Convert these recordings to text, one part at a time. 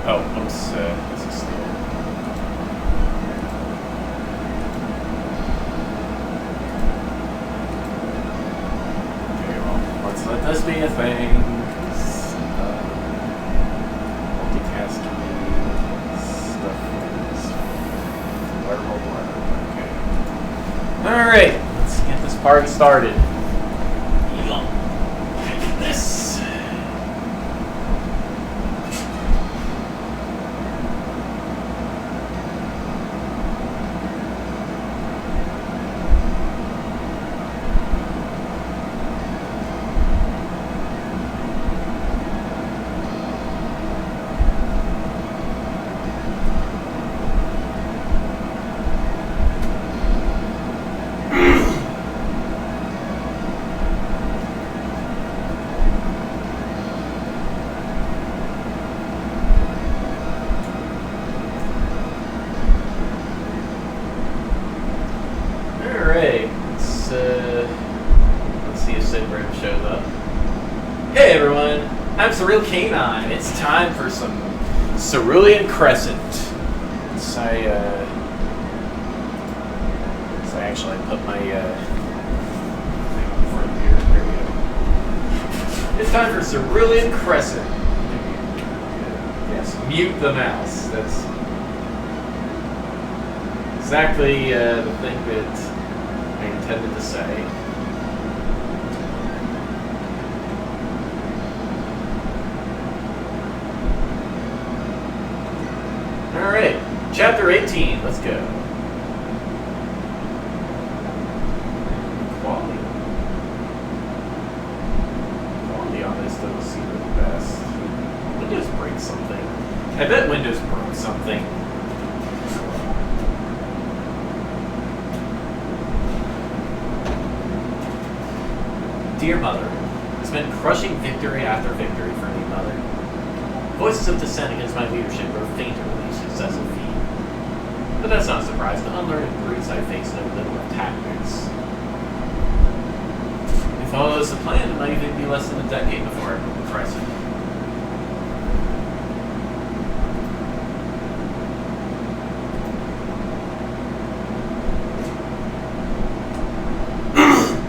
Oh, oops, this is still... Okay, well, let's let this be a thing. Multitasking stuff is... Okay. Alright, let's get this party started. This... Hey everyone, I'm Cerulean Crescent. It's time for some Cerulean Crescent. So I actually put my thing on the front here. There we go. It's time for Cerulean Crescent. Yes, mute the mouse. That's exactly the thing that I intended to say. Alright, chapter 18, let's go. Quality on this doesn't seem the best. Windows break something. I bet Windows broke something. Dear Mother, it's been crushing victory after victory for me, Mother. Voices of dissent against my leadership grow fainter with each successive feat. But that's not a surprise. The unlearned brutes I face know little of tactics. If all goes to plan, it might even be less than a decade before I move the Crescent.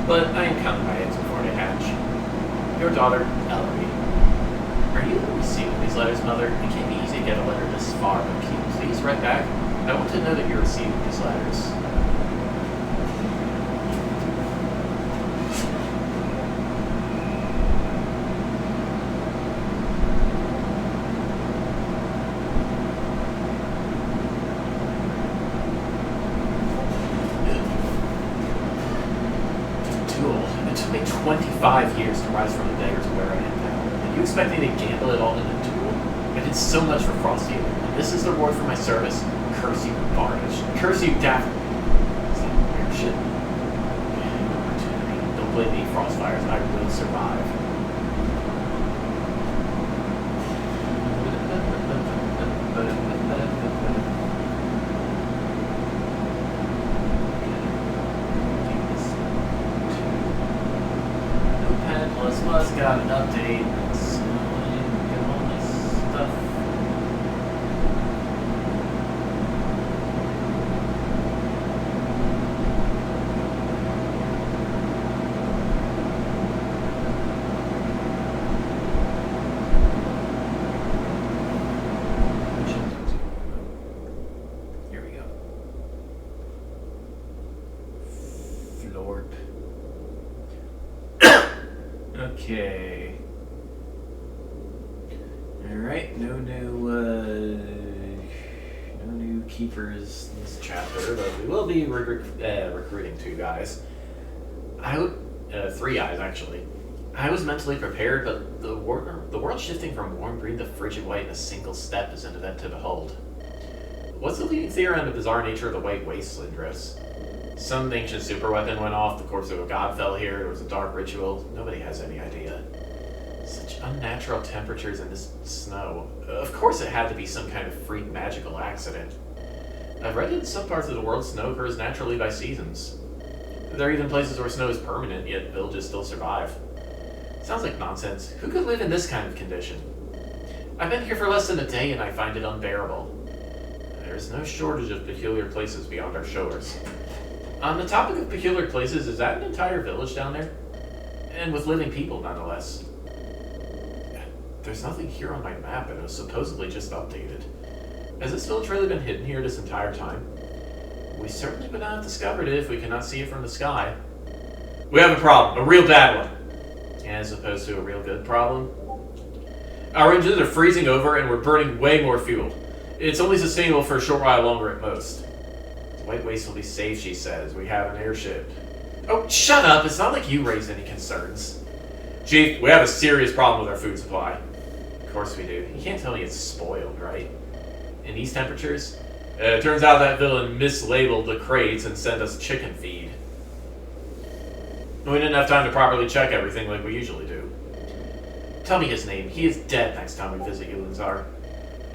But I am counting my eggs before they hatch. Your daughter, Ellery. Are you receiving these letters, Mother? It can't be easy to get a letter this far, but can you please write back? I want to know that you're receiving these letters. It took me 25 years to rise from the beggar to where I am now. You expect me to gamble it all in a duel? I did so much for Frosty, and this is the reward for my service. Curse you, Varnish. Curse you, Daphne. Weird shit. Don't blame me, Frostfires. I will survive. Notepad++ got an update. Okay. Alright, no new keepers in this chapter, but we will be recruiting 2 guys. Three guys, actually. I was mentally prepared, but the world shifting from warm green to frigid white in a single step is an event to behold. What's the leading theory on the bizarre nature of the white wasteland drifts? Some ancient superweapon went off, the corpse of a god fell here, there was a dark ritual. Nobody has any idea. Such unnatural temperatures in this snow. Of course it had to be some kind of freak magical accident. I've read that in some parts of the world snow occurs naturally by seasons. There are even places where snow is permanent, yet villages still survive. Sounds like nonsense. Who could live in this kind of condition? I've been here for less than a day and I find it unbearable. There's no shortage of peculiar places beyond our shores. On the topic of peculiar places, is that an entire village down there? And with living people, nonetheless. There's nothing here on my map, and it was supposedly just updated. Has this village really been hidden here this entire time? We certainly would not have discovered it if we cannot see it from the sky. We have a problem, a real bad one. As opposed to a real good problem. Our engines are freezing over and we're burning way more fuel. It's only sustainable for a short while longer at most. The White Waste will be safe, she says. We have an airship. Oh, shut up! It's not like you raised any concerns. Chief, we have a serious problem with our food supply. Of course we do. You can't tell me it's spoiled, right? In these temperatures? It turns out that villain mislabeled the crates and sent us chicken feed. We didn't have time to properly check everything like we usually do. Tell me his name. He is dead next time we visit you, Linzar.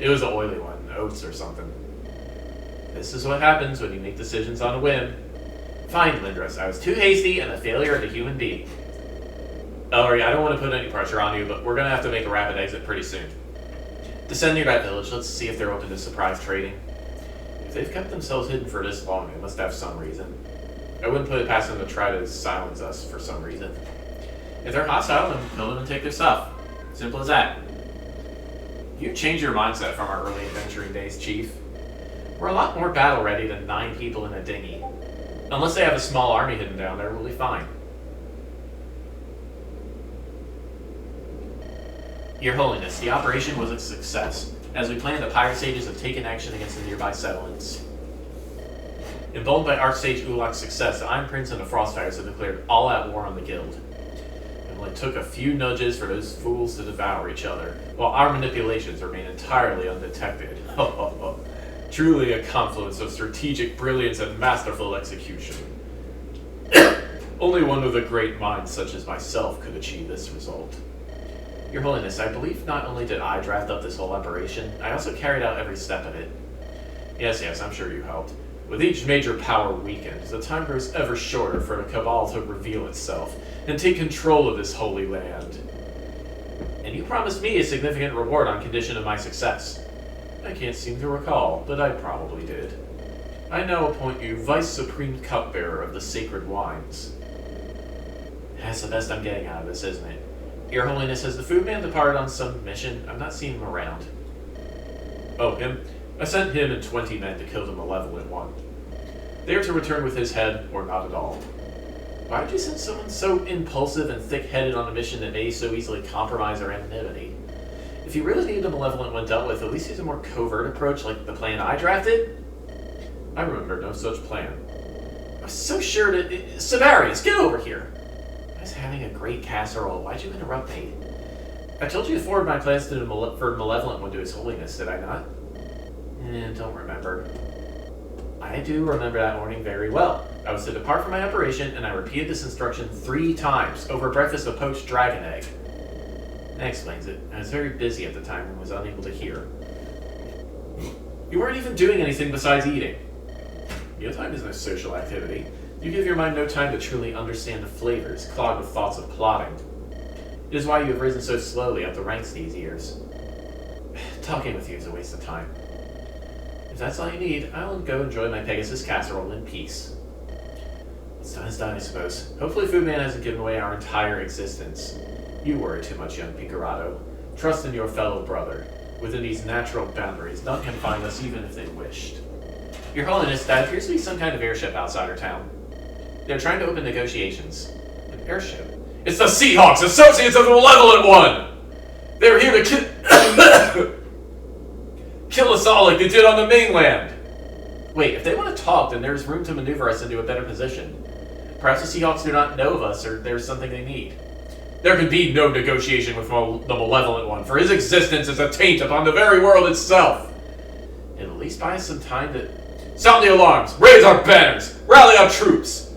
It was the oily one, Oats or something. This is what happens when you make decisions on a whim. Fine, Lindros. I was too hasty and a failure as a human being. Ellery, I don't want to put any pressure on you, but we're going to have to make a rapid exit pretty soon. Descend near that village. Let's see if they're open to surprise trading. If they've kept themselves hidden for this long, they must have some reason. I wouldn't put it past them to try to silence us for some reason. If they're hostile, then kill them and take their stuff. Simple as that. You changed your mindset from our early adventuring days, Chief. We're a lot more battle-ready than 9 people in a dinghy. Unless they have a small army hidden down there, we'll be fine. Your Holiness, the operation was a success. As we planned, the pirate sages have taken action against the nearby settlements. Emboldened by Archsage Ulak's success, the Iron Prince and the Frostfires have declared all-out war on the Guild. It only took a few nudges for those fools to devour each other, while our manipulations remain entirely undetected. Truly a confluence of strategic brilliance and masterful execution. Only one with a great mind such as myself could achieve this result. Your Holiness, I believe not only did I draft up this whole operation, I also carried out every step of it. Yes, I'm sure you helped. With each major power weakened, the time grows ever shorter for the Cabal to reveal itself and take control of this holy land. And you promised me a significant reward on condition of my success. I can't seem to recall, but I probably did. I now appoint you Vice Supreme Cupbearer of the Sacred Wines. That's the best I'm getting out of this, isn't it? Your Holiness, has the food man departed on some mission? I'm not seeing him around. Oh, him? I sent him and 20 men to kill the malevolent one. They are to return with his head, or not at all. Why would you send someone so impulsive and thick-headed on a mission that may so easily compromise our anonymity? If you really need the malevolent one dealt with, at least use a more covert approach like the plan I drafted? I remember no such plan. I was so sure to... Sevarius, get over here! I was having a great casserole. Why'd you interrupt me? I told you to forward my plans to for the malevolent one to His Holiness, did I not? Don't remember. I do remember that morning very well. I was to depart from my operation, and I repeated this instruction 3 times over breakfast of poached dragon egg. That explains it. I was very busy at the time and was unable to hear. You weren't even doing anything besides eating. Mealtime is no social activity. You give your mind no time to truly understand the flavors, clogged with thoughts of plotting. It is why you have risen so slowly up the ranks these years. Talking with you is a waste of time. If that's all you need, I'll go enjoy my Pegasus casserole in peace. What's done is done, I suppose. Hopefully Food Man hasn't given away our entire existence. You worry too much, young Picarado. Trust in your fellow brother. Within these natural boundaries, none can find us even if they wished. Your Holiness, that appears to be some kind of airship outside our town. They're trying to open negotiations. An airship? It's the Seahawks, associates of the Malevolent One! They're here to kill us all like they did on the mainland! Wait, if they want to talk, then there's room to maneuver us into a better position. Perhaps the Seahawks do not know of us, or there's something they need. There can be no negotiation with the Malevolent One, for his existence is a taint upon the very world itself. It'll at least buy us some time to... Sound the alarms! Raise our banners! Rally our troops!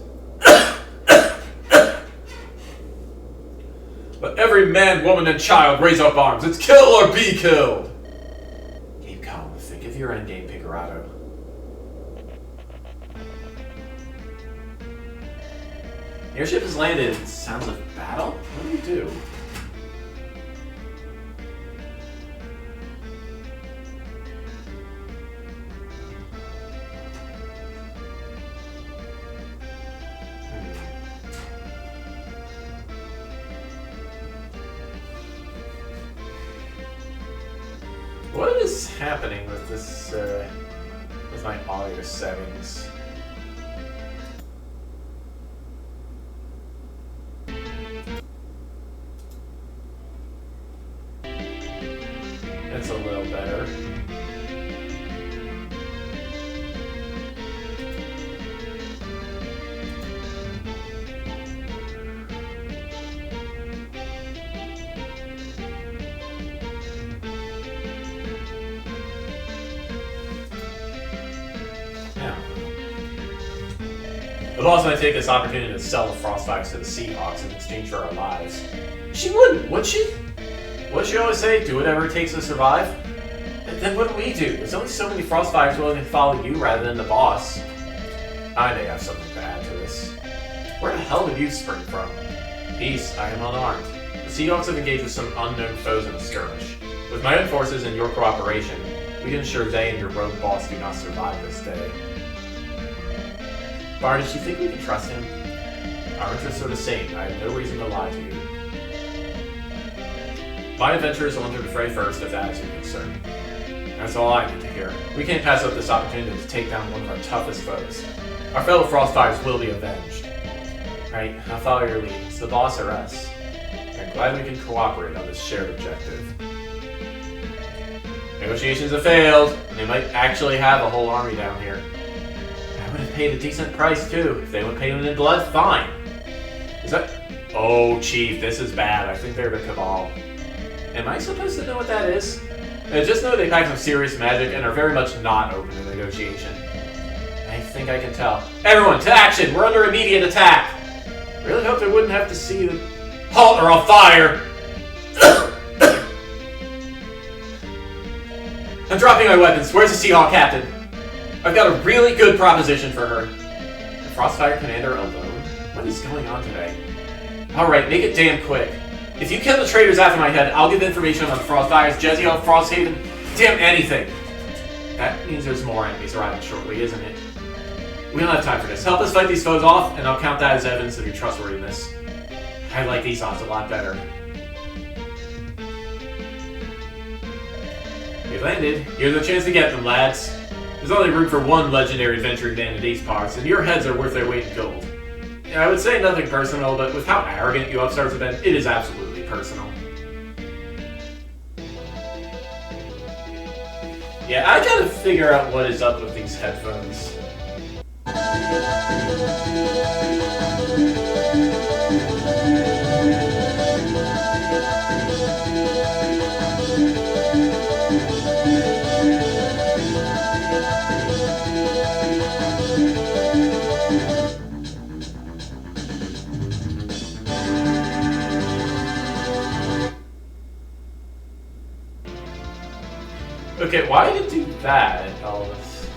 Let every man, woman, and child raise up arms. It's kill or be killed! Keep calm. Think of your endgame, Picarado. The airship has landed. Sounds of battle? What do we do? What is happening with this, with my audio settings? That's a little better. The boss might take this opportunity to sell the Frostfires to the Seahawks in exchange for our lives. She wouldn't, would she? What'd she always say? Do whatever it takes to survive? And then what do we do? There's only so many Frostfires willing to follow you rather than the boss. I may have something to add to this. Where the hell did you spring from? Peace, I am unarmed. The Seahawks have engaged with some unknown foes in a skirmish. With my own forces and your cooperation, we can ensure they and your rogue boss do not survive this day. Bard, does she think we can trust him? Our interests are the same. I have no reason to lie to you. My adventurers will enter the fray first, if that is your concern. That's all I need to hear. We can't pass up this opportunity to take down one of our toughest foes. Our fellow Frostfires will be avenged. Right, I'll follow your lead. It's the boss or us. I'm glad we can cooperate on this shared objective. Negotiations have failed, and they might actually have a whole army down here. I would have paid a decent price, too. If they would pay it in blood, fine. Is that... Oh, Chief, this is bad. I think they're the Cabal. Am I supposed to know what that is? Just know they pack some serious magic and are very much not open to negotiation. I think I can tell. Everyone, to action! We're under immediate attack! Really hope they wouldn't have to see the... Halt or I'll fire! I'm dropping my weapons. Where's the Seahawk captain? I've got a really good proposition for her. The Frostfire commander alone? What is going on today? Alright, make it damn quick. If you kill the traitors after my head, I'll give information on the Frostfires, Jeziel, Frosthaven, damn anything. That means there's more enemies arriving shortly, isn't it? We don't have time for this. Help us fight these foes off, and I'll count that as evidence of your trustworthiness. I like these odds a lot better. You landed. Here's a chance to get them, lads. There's only room for one legendary adventuring band in these parts, and your heads are worth their weight in gold. I would say nothing personal, but with how arrogant you upstarts have been, it is absolutely personal. Yeah, I gotta figure out what is up with these headphones. Okay, why did it do that, Elvis?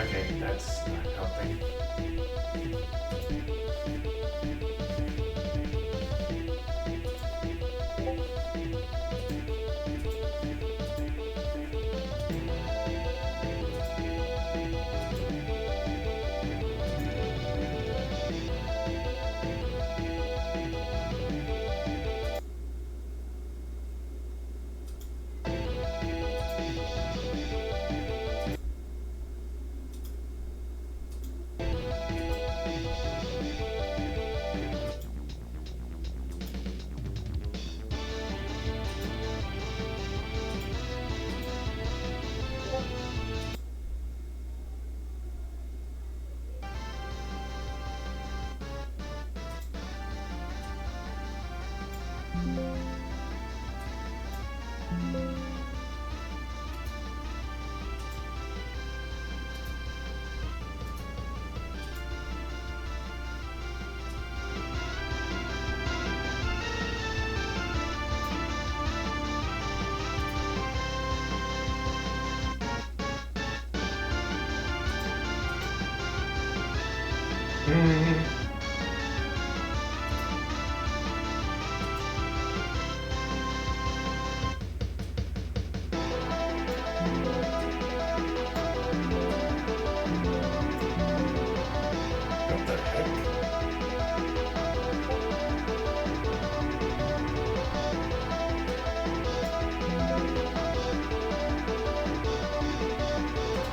Okay, that's not helping. What the heck?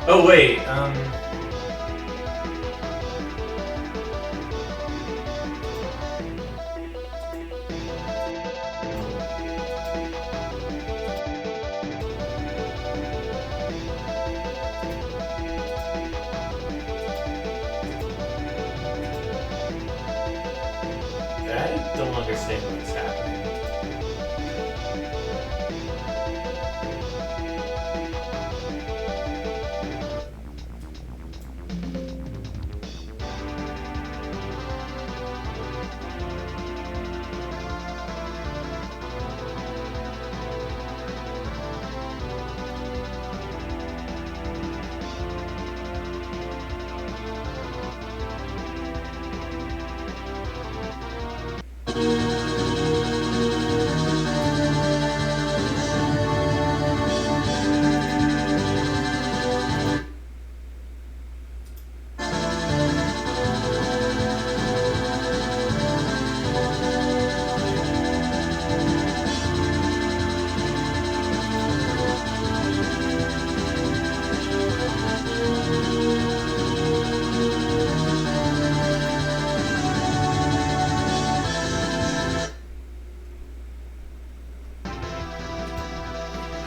Oh wait, I don't understand what's happening.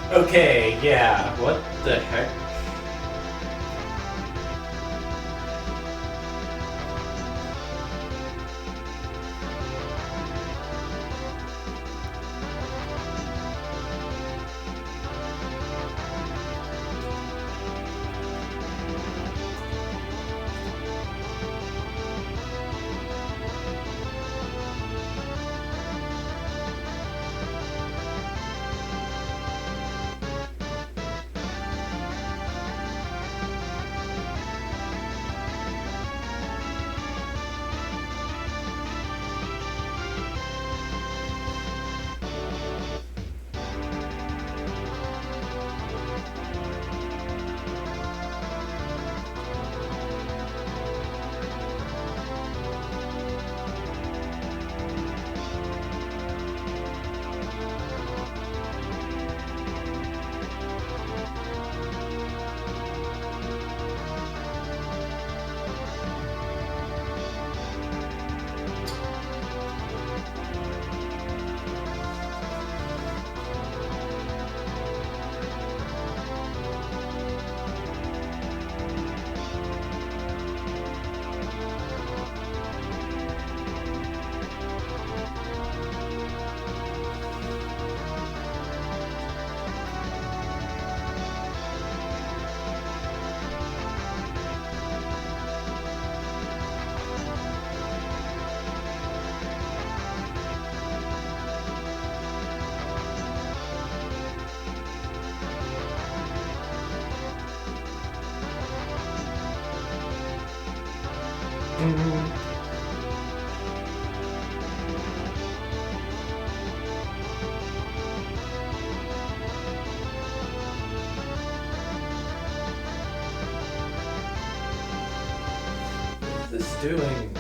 Okay, yeah, what the heck? Mm. What is this doing?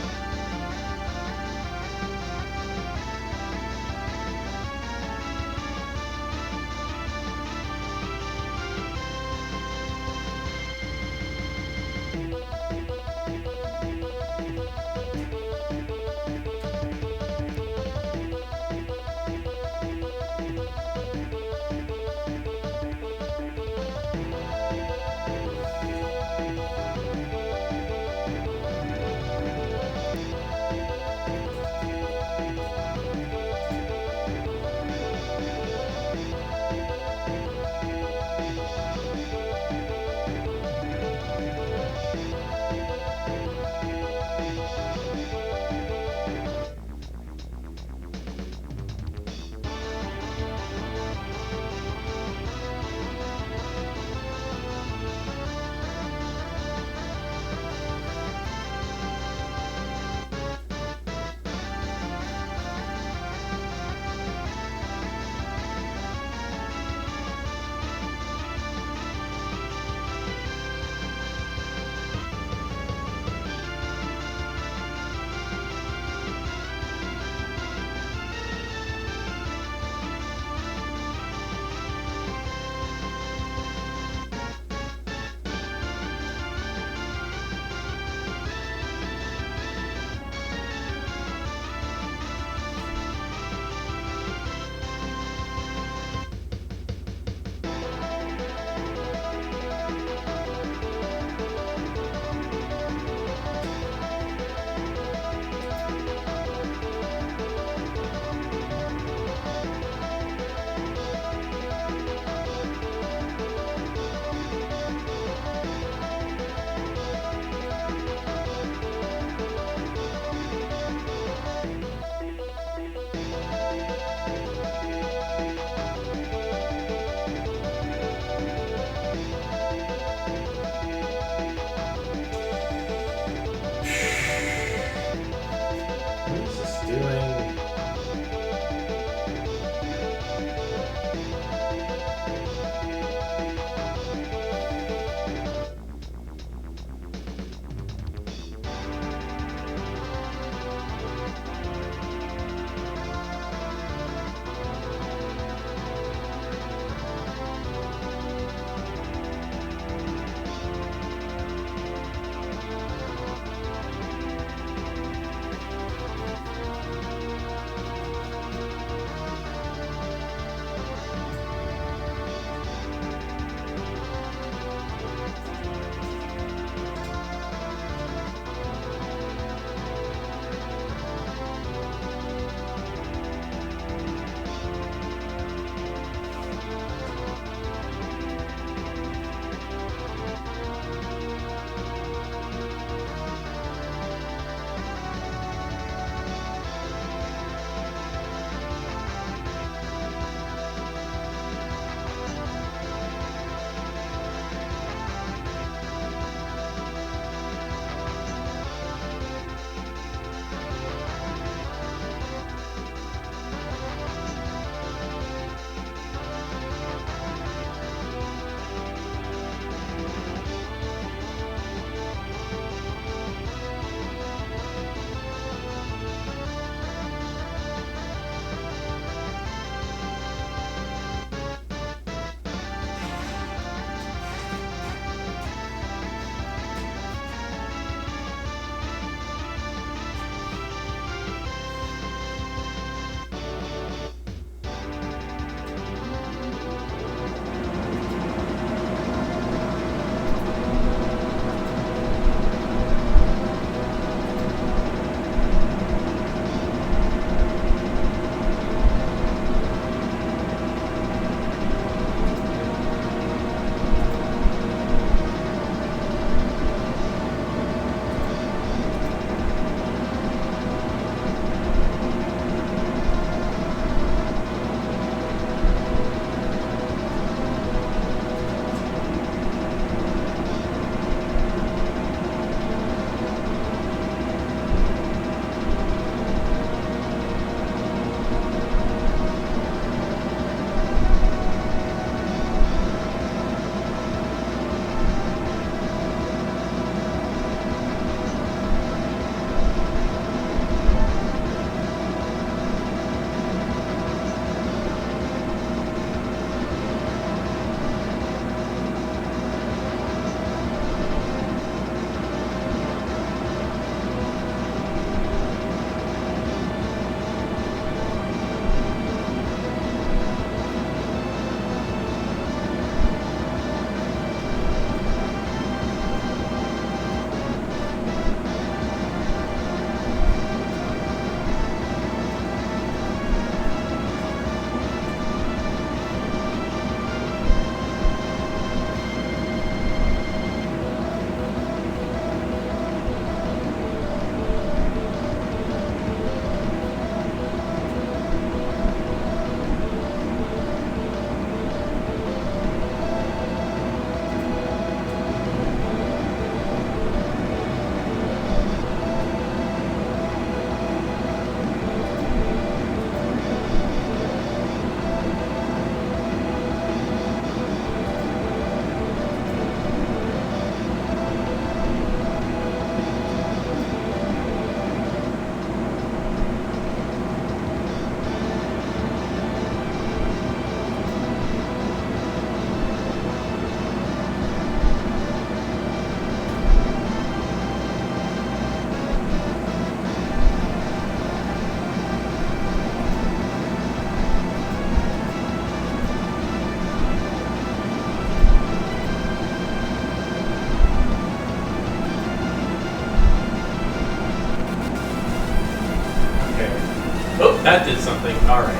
That did something. Alright.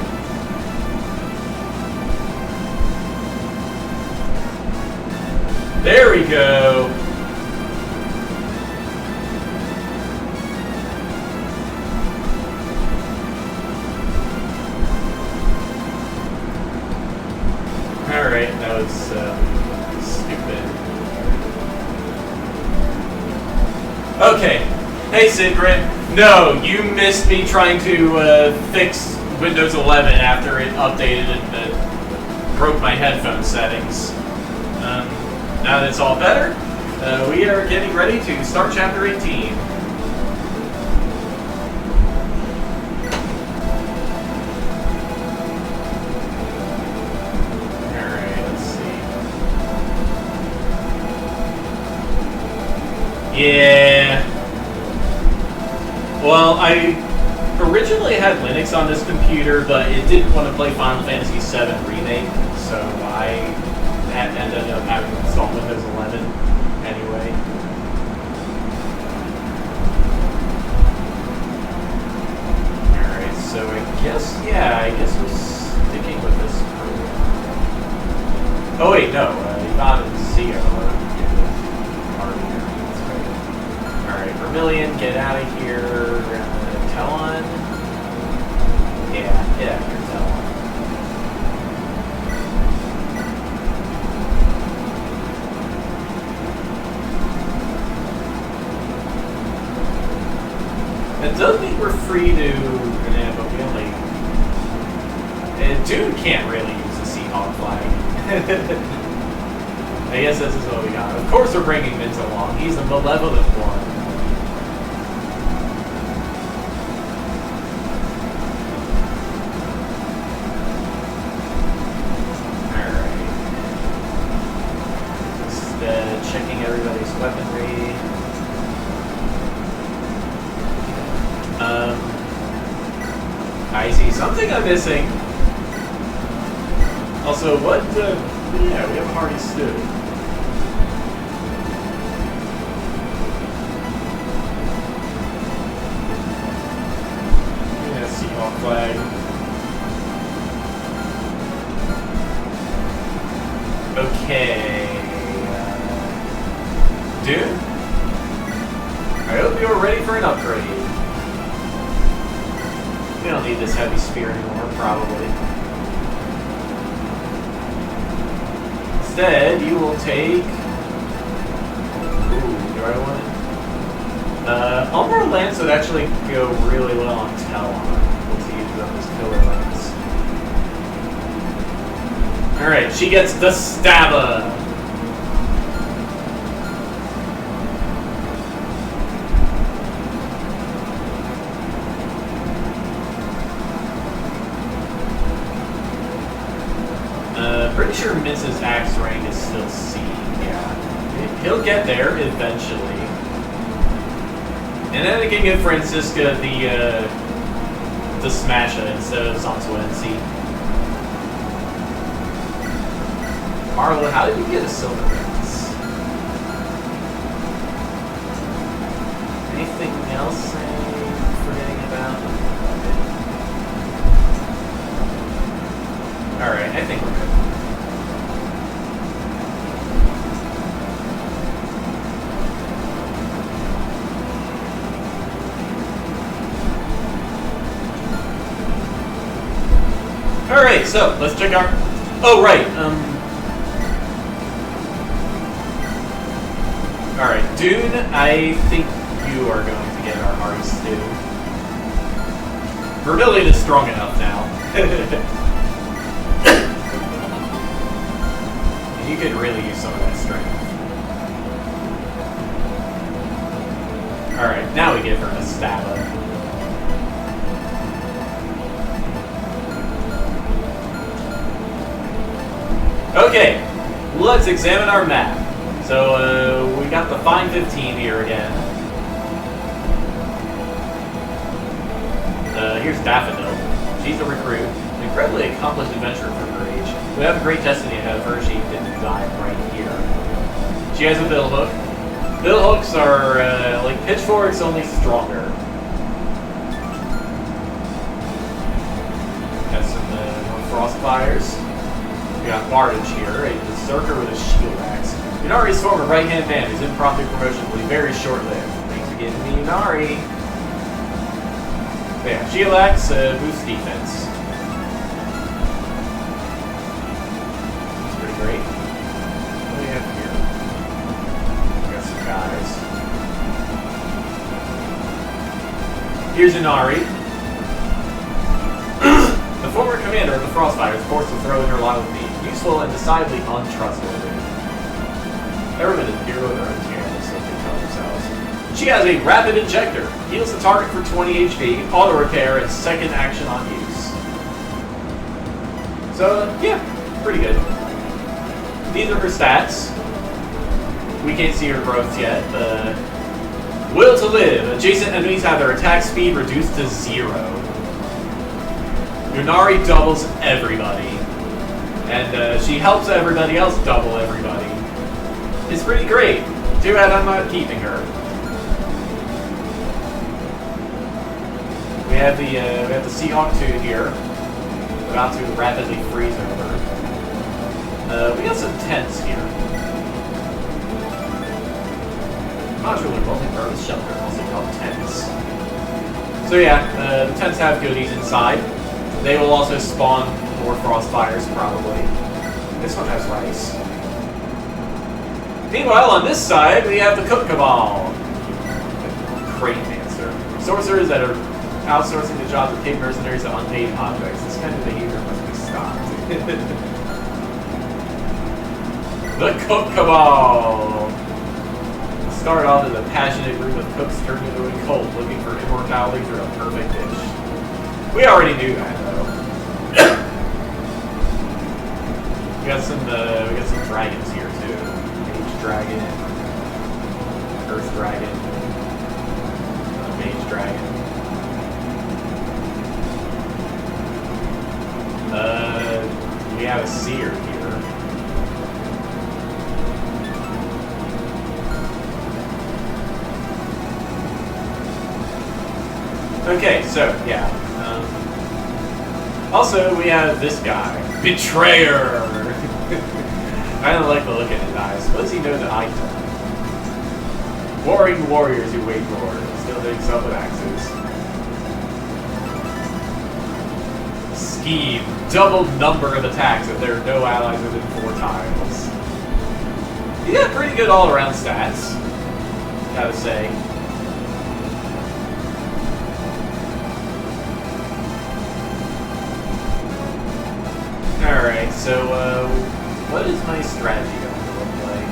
There we go. Alright, that was stupid. Okay. Hey, Sigrid. No, you missed me trying to fix Windows 11 after it updated and broke my headphone settings. Now that it's all better, we are getting ready to start Chapter 18. Alright, let's see. Yeah. Well, I originally had Linux on this computer, but it didn't want to play Final Fantasy VII Remake, so I ended up having to install Windows 11 anyway. Alright, so I guess we're sticking with this program. Oh wait, no, Yvonne and Zio are here. That's right. Alright, Vermilion, get out of here. Talon? Yeah, get out of here, Talon. It does mean we're free to, but we only... Dune can't really use the Seahawk flag. I guess this is what we got. Of course we're bringing Mint along. He's a malevolent one. Alright. Just checking everybody's weaponry. I see something I'm missing. Also, what, yeah, we have a hearty stew. Yeah, Seahawk flag. Okay. Dude? I hope you're ready for an upgrade. We don't need this heavy spear anymore, probably. Instead, you will take... Ooh, do I want it? Umbra Lance would actually go really well on Talon. Once he uses up his killer lance. Alright, she gets the Stabba! Pretty sure Mrs. Axe rank is still C, yeah. He'll get there eventually. And then I can give Francisca the Smasha instead of Sansuensi. Marla, how did you get a silver lance? Anything else I'm forgetting about? Alright, I think we're good. Alright, so, let's check our... Oh, right, Alright, Dune, I think you are going to get our hearty stew. Vermilion is strong enough now. You could really use some of that strength. Alright, now we give her a Stabba. Okay, let's examine our map. So, we got the Fine 15 here again. Here's Daffodil. She's a recruit. An incredibly accomplished adventurer for her age. We have a great destiny ahead of her. She didn't die right here. She has a bill hook. Bill hooks are like pitchforks, only stronger. fires. We got Bardage here, a berserker with a shield axe. Yunari's former right-hand man whose impromptu promotion will be very short-lived. Thanks for getting me, Yunari. But yeah, shield axe boosts defense. That's pretty great. What do we have here? We got some guys. Here's Yunari. The former commander of the Frostfire is forced to throw in her lot with me. Useful and decidedly untrustworthy. Everyone is a hero of their own channels, so they tell themselves. She has a rapid injector. Heals the target for 20 HP, auto repair, and second action on use. So, yeah, pretty good. These are her stats. We can't see her growth yet. Will to live. Adjacent enemies have their attack speed reduced to 0. Yunari doubles everybody. And she helps everybody else double everybody. It's pretty great. Too bad I'm not keeping her. We have the Seahawk 2 here. About to rapidly freeze over. We got some tents here. Modular multi-purpose shelter, also called tents. So yeah, the tents have goodies inside. They will also spawn more Frostfires, probably. This one has rice. Meanwhile, on this side, we have the Cook Cabal. Crate Dancer. Sorcerers that are outsourcing the jobs of paid mercenaries to unpaid objects. This kind of behavior must be stopped. The Cook Cabal! Start off as a passionate group of cooks turned into a cult looking for immortality through a perfect dish. We already knew that, though. we got some dragons here, too. Mage dragon. Earth dragon. Mage dragon. We have a seer here. Okay, so, yeah. Also, we have this guy. Betrayer! I don't like the look in his eyes. What does he know that I don't? Warring warriors who wage war. Still hitting stuff with axes. Scheme. Double number of attacks if there are no allies within 4 tiles. He got pretty good all-around stats. Gotta say. Alright, so, what is my strategy going to look like?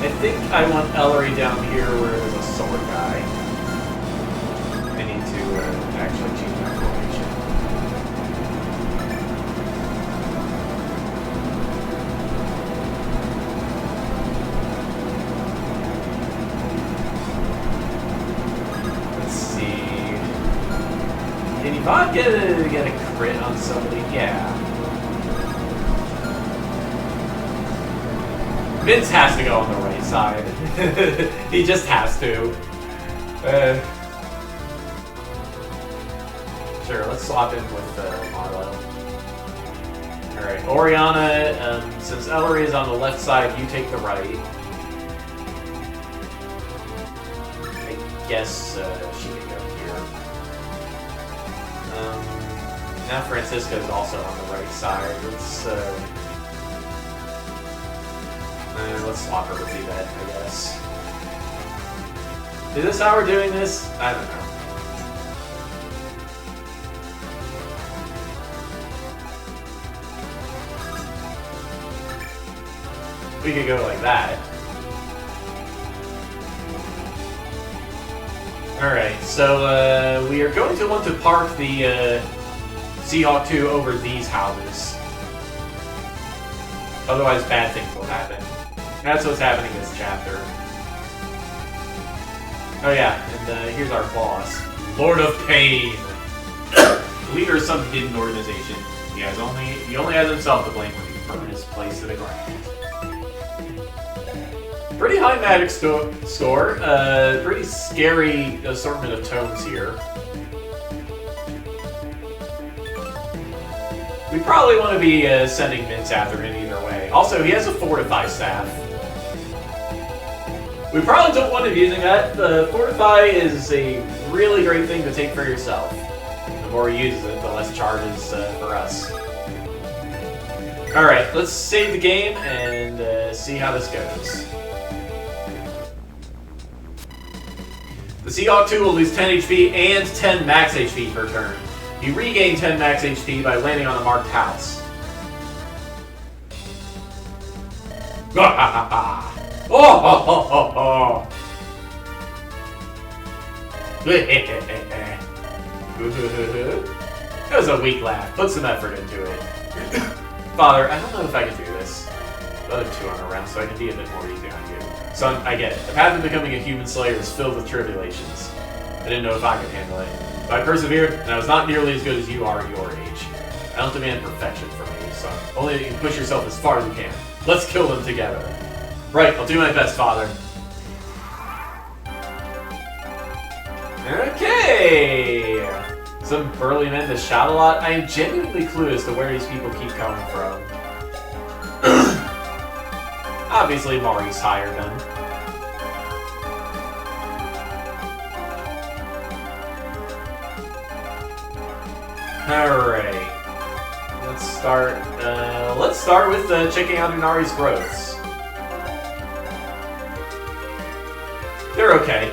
I think I want Ellery down here where there's a sword guy. I need to, actually change my formation. Let's see. Can Yvonne get a crit on somebody? Yeah. Vince has to go on the right side. He just has to. Sure, let's swap in with Marlo. Alright, Oriana, since Ellery is on the left side, you take the right. I guess she can go here. Now Francisco's also on the right side. Let's swap her with Yvette, I guess. Is this how we're doing this? I don't know. We could go like that. Alright, so we are going to want to park the Seahawk 2 over these houses. Otherwise, bad things will happen. That's what's happening this chapter. Oh yeah, and here's our boss. Lord of Pain! Leader of some hidden organization. He only has himself to blame when he burned his place to the ground. Pretty high magic score. Pretty scary assortment of tomes here. We probably want to be sending Mints after him either way. Also, he has a Fortify staff. We probably don't want to be using that. The Fortify is a really great thing to take for yourself. The more he uses it, the less charges for us. Alright, let's save the game and see how this goes. The Seahawk 2 will lose 10 HP and 10 max HP per turn. You regain 10 max HP by landing on a marked house. Oh! That was a weak laugh. Put some effort into it. Father, I don't know if I can do this. The other two aren't around, so I can be a bit more easy on you. Son, I get it. The path of becoming a human slayer is filled with tribulations. I didn't know if I could handle it. But I persevered, and I was not nearly as good as you are at your age. I don't demand perfection from you, son. Only that you can push yourself as far as you can. Let's kill them together. Right, I'll do my best, Father. Okay! Some burly men to shout a lot. I am genuinely clueless to where these people keep coming from. Obviously, Mari's hired them. Alright. Let's start with checking out Inari's growths. They're okay.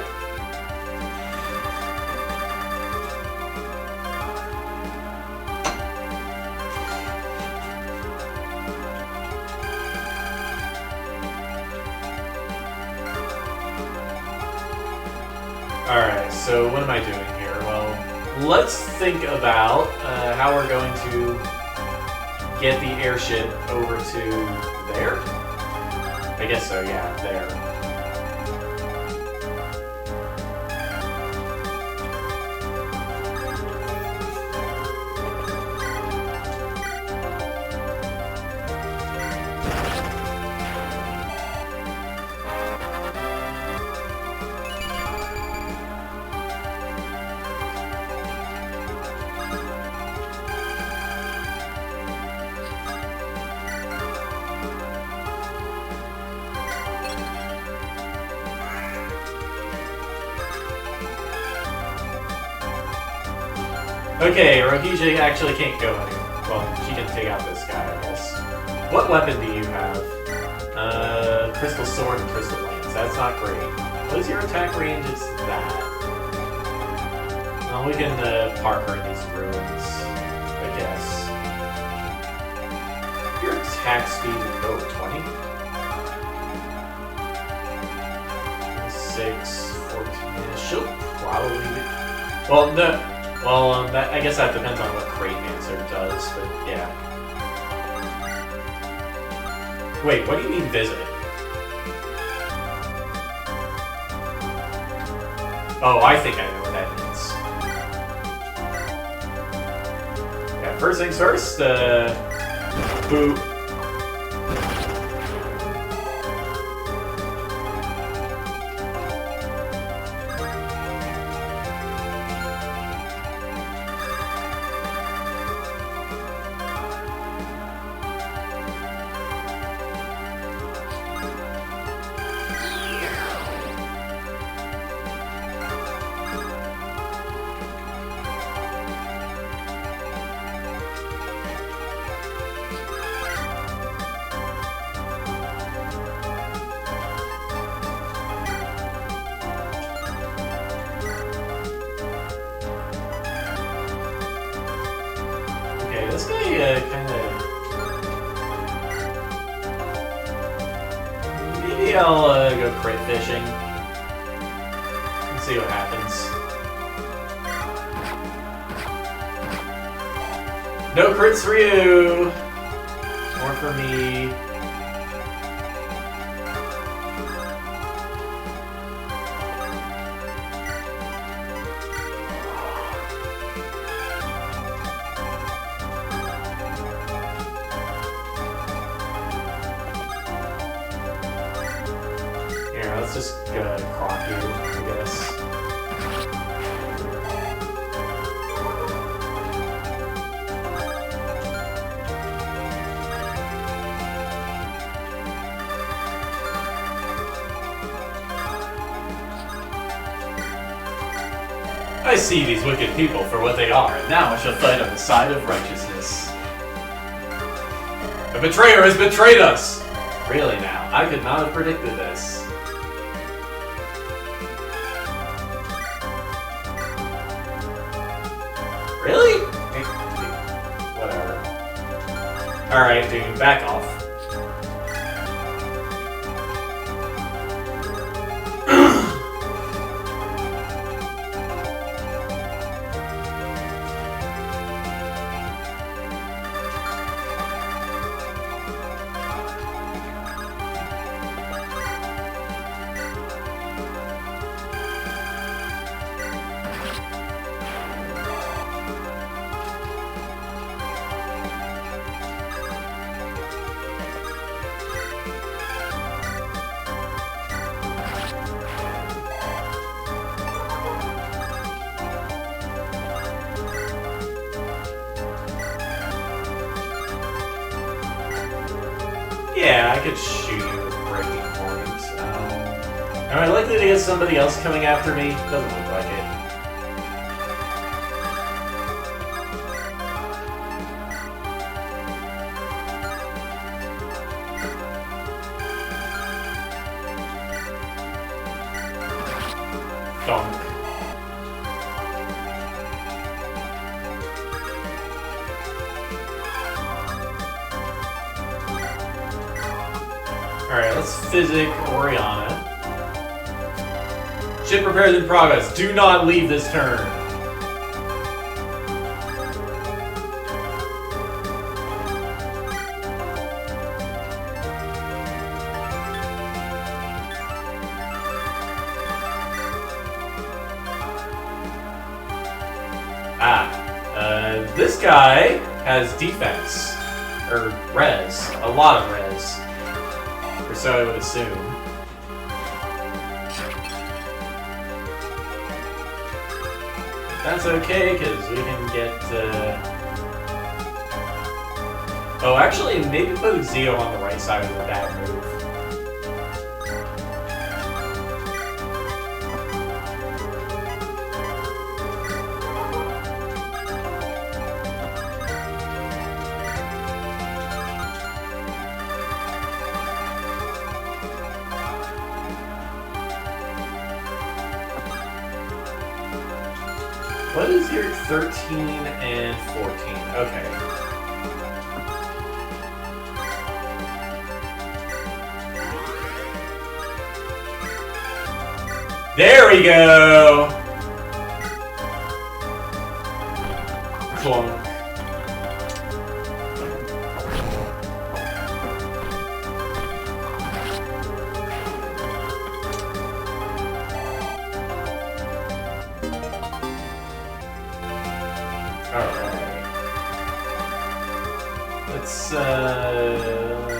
Alright, so what am I doing here? Well, let's think about how we're going to get the airship over to there. I guess so, yeah, there. Okay, Rohija actually can't go anywhere. Well, she can take out this guy, I guess. What weapon do you have? Crystal Sword and Crystal Lance. That's not great. What is your attack range? It's that. Well, we can park her in these ruins, I guess. Your attack speed would go 20? 6, 14. She'll probably be... Well, no. Well, I guess that depends on what Crate Answer does, but yeah. Wait, what do you mean visit? Oh, I think I know what that means. Yeah, first things first, boop. This guy kind of... Maybe I'll go crit fishing and see what happens. No crits for you! More for me. Let's just crock you, I guess. I see these wicked people for what they are, and now I shall fight on the side of righteousness. A betrayer has betrayed us! Really now, I could not have predicted this. Really? Whatever. Alright, dude, back off. Yeah, I could shoot you with breaking point. Am I likely to get somebody else coming after me? Doesn't look like it. Donk. Alright, let's physic Oriana. Ship repairs in progress. Do not leave this turn. This guy has defense. Or res. A lot of res. Or so I would assume. That's okay, because we can get, Oh, actually, maybe putting Zeo on the right side was a bad move. What is your 13 and 14? Okay. There we go! Clunk.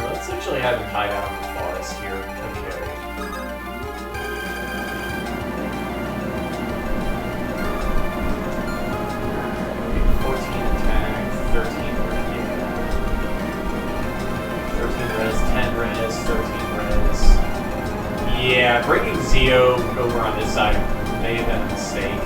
Let's actually have him hide out in the forest here. Okay. 14 attack, 13 res, yeah. 13 res, 10 res, 13 res. Yeah, bringing Zeo over on this side may have been a mistake.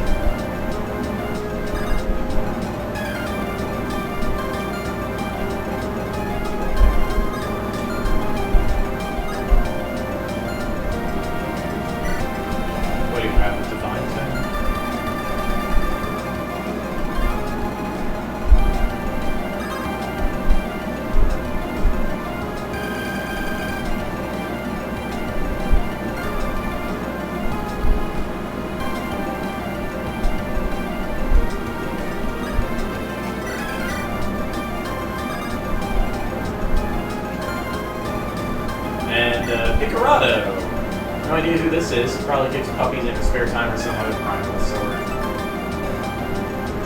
No idea who this is. Probably kicks puppies in her spare time or some other primal sword.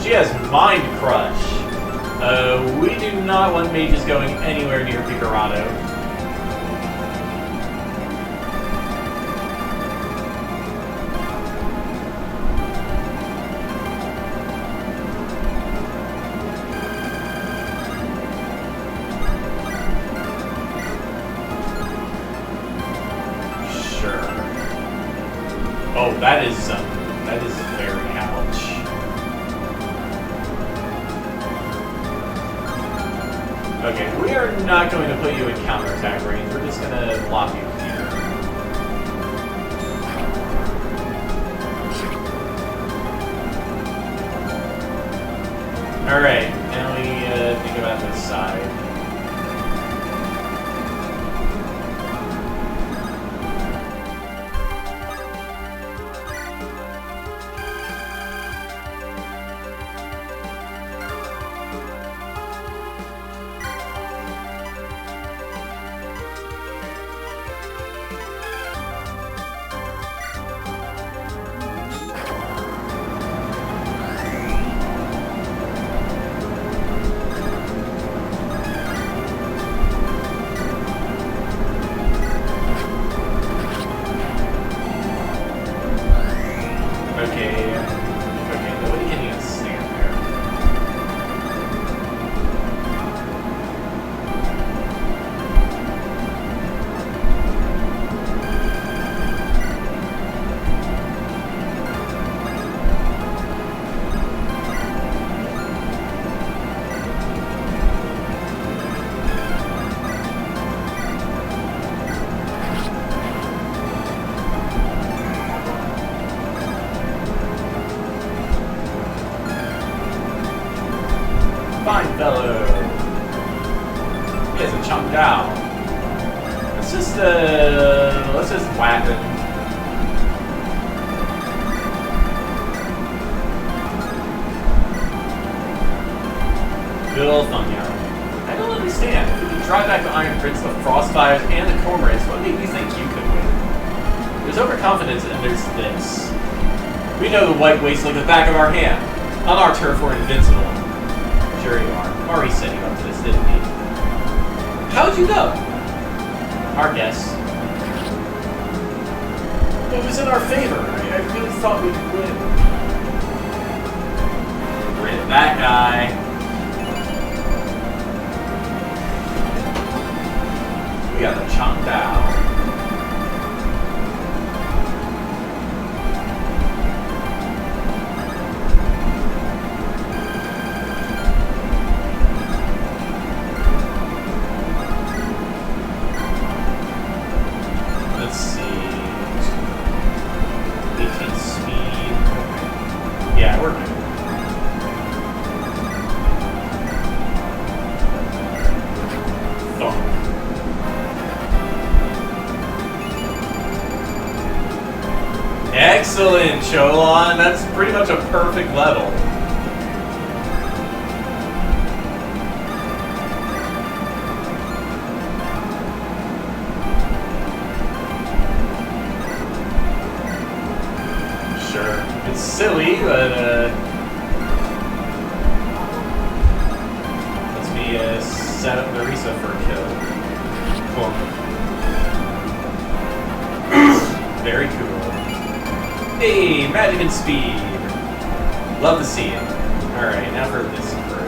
She has Mind Crush. We do not want mages going anywhere near Picarado. Oh, that is very ouch. Okay, we are not going to put you in counterattack range. We're just gonna block you here. Alright, now we think about this side. Nobody can even stand there. Fine fellow. He has a chunk down. Let's just whack him. Good old Thunder. I don't understand. If you could drive back the Iron Prince, the Frostfires, and the Cormorants, what made you think you could win? There's overconfidence and there's this. We know the White Waste like the back of our hand. On our turf, we're invincible. Sure you are. Already setting up to this, didn't he? How'd you know? Our guess. It was in our favor. I really thought we could win. Rid of that guy. We got the chunk down. Let's see. 18 speed. Yeah, we're good. Thunk. Excellent, Cholon. That's pretty much a perfect level. Sure. It's silly, but lets me set up Marisa for a kill. Cool. Very cool. Hey, magic and speed. Love to see it. Alright, now for this crew.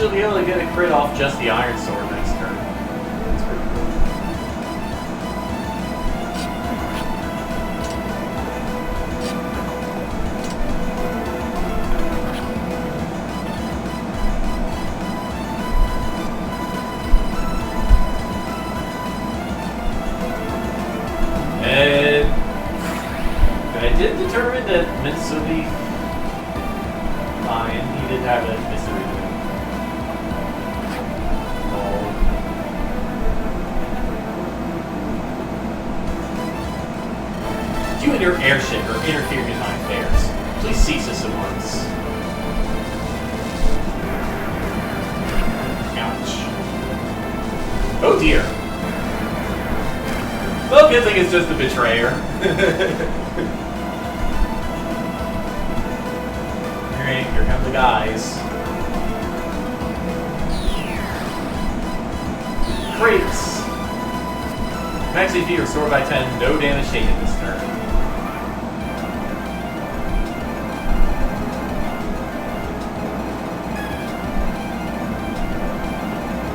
she'll be able to get a crit off just the Iron Sword next turn. That's pretty cool. And I did determine that Mitsumi fine, he did have a mystery. You and your airship are interfering in my affairs. Please cease this at once. Ouch. Oh dear. Well, good thing it's just a betrayer. Alright, here come the guys. Crits! Max HP restored by 10, no damage taken this turn.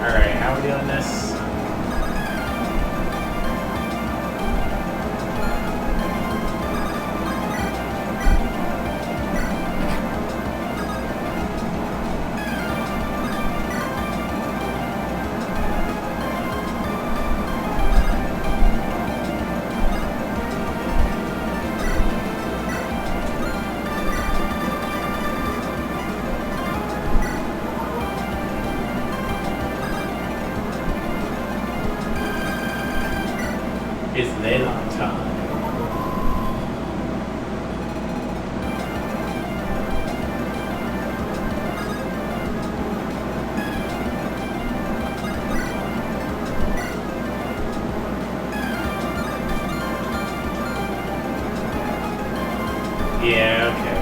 Alright, how are we doing this? It's Leylon time. Yeah, okay.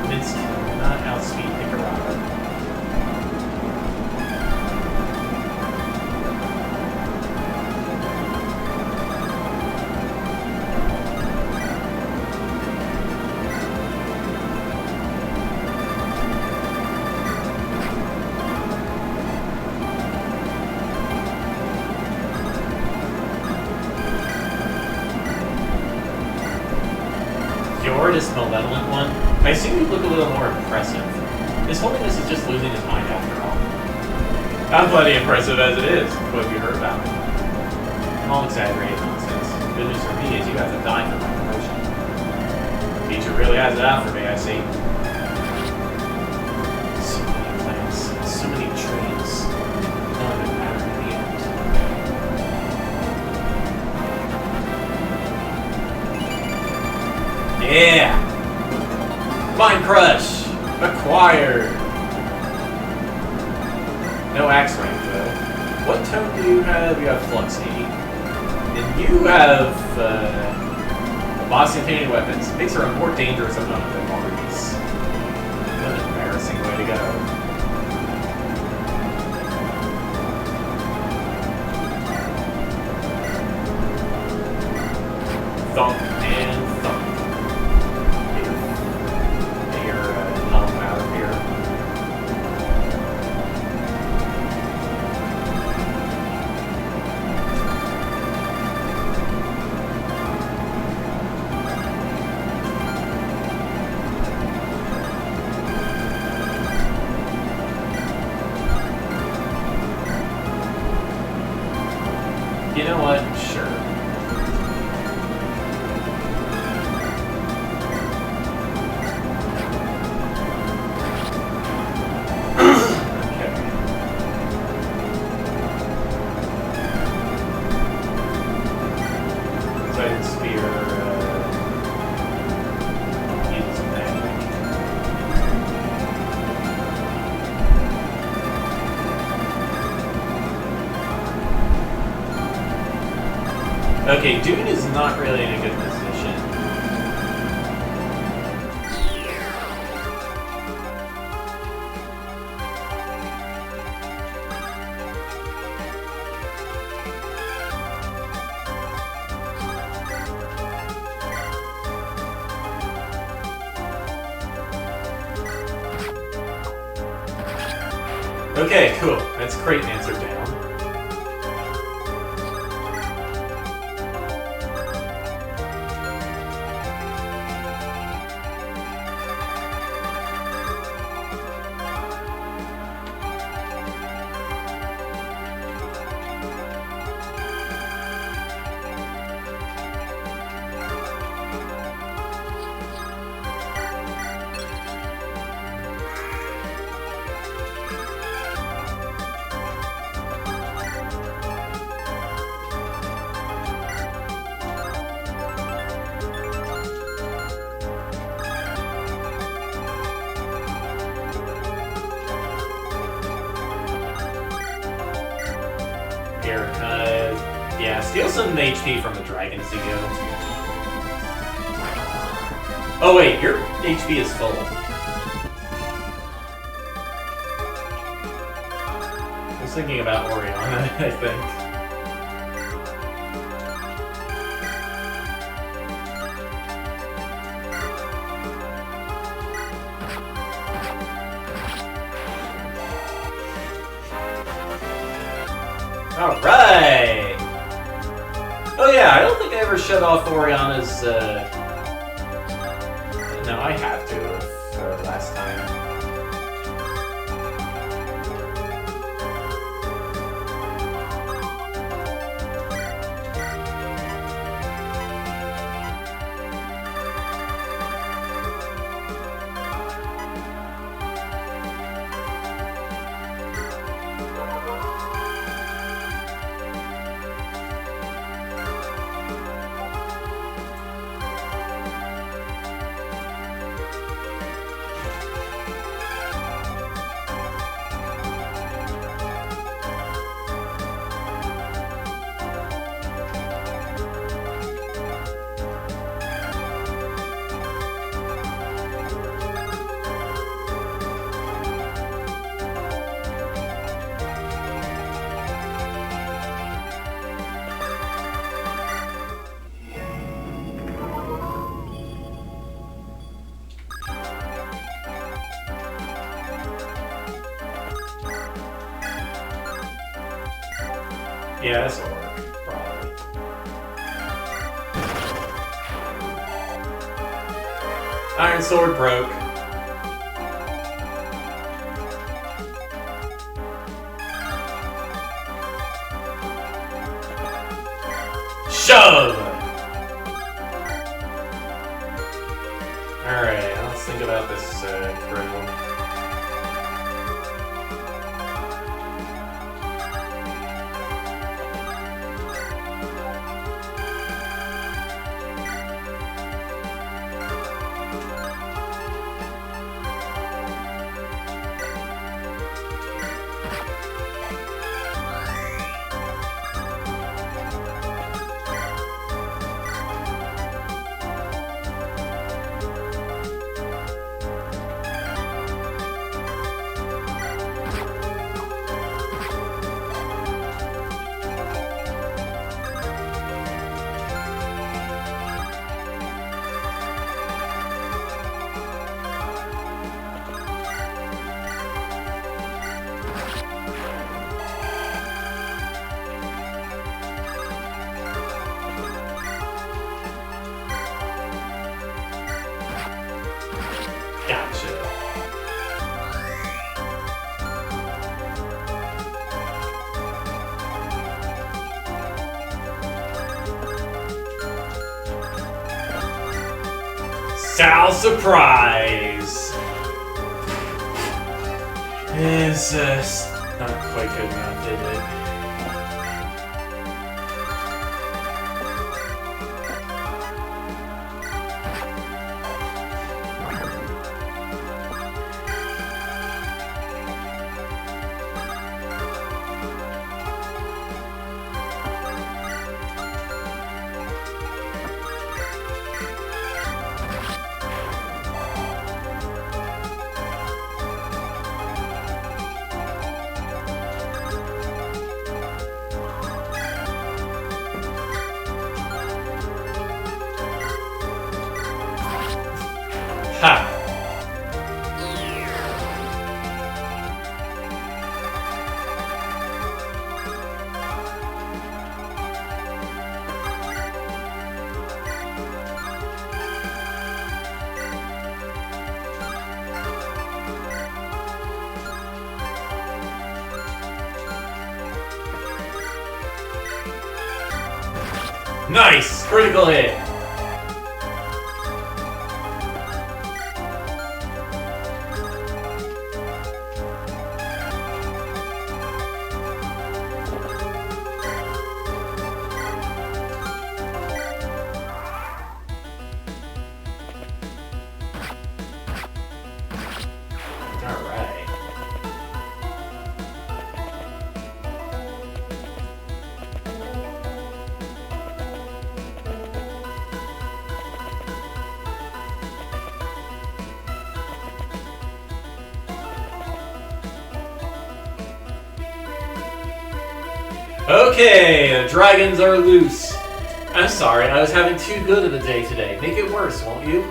Vince cannot outspeed Nicaragua. You're this malevolent one. I assume you look a little more impressive. His Holiness is just losing his mind after all. I'm plenty impressive as it is. What have you heard about me? All exaggerated nonsense. Good news for me is you have to die for my promotion. Teacher really has it out for me, I see. So many plans, so many dreams. None of it mattered in the end. Yeah! Mind Crush! Acquired! No axe rank though. What tone do you have? You have Flux 80. And you have boss-containing weapons. Makes her a more dangerous opponent than Maurice. What an embarrassing way to go. Thump and thump. You know what? Sure. Okay, Dune is not really in a good position. Okay, cool. That's Creighton answer down. Yeah, steal some HP from the dragon as you go. Oh wait, your HP is full. I was thinking about Oriana, I think. Alright! Oh yeah, I don't think I ever shut off Oriana's, No, I have to, last time. Yeah, this'll work, probably. Iron Sword broke. Shove! Alright, let's think about this critical. Gotcha. Sal surprise is not quite good enough, is it? Nice! Critical hit! Alright. Okay, the dragons are loose. I'm sorry, I was having too good of a day today. Make it worse, won't you?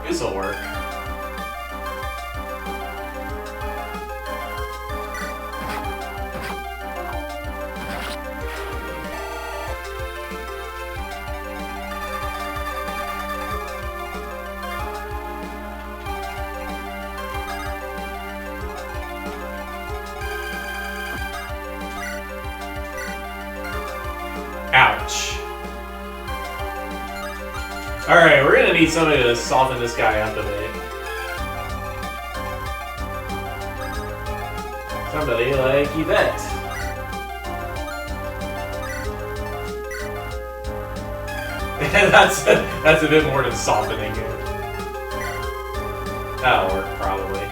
This'll work. Ouch. Alright, we're gonna need somebody to soften this guy up a bit. Somebody like Yvette. that's a bit more than softening it. That'll work, probably.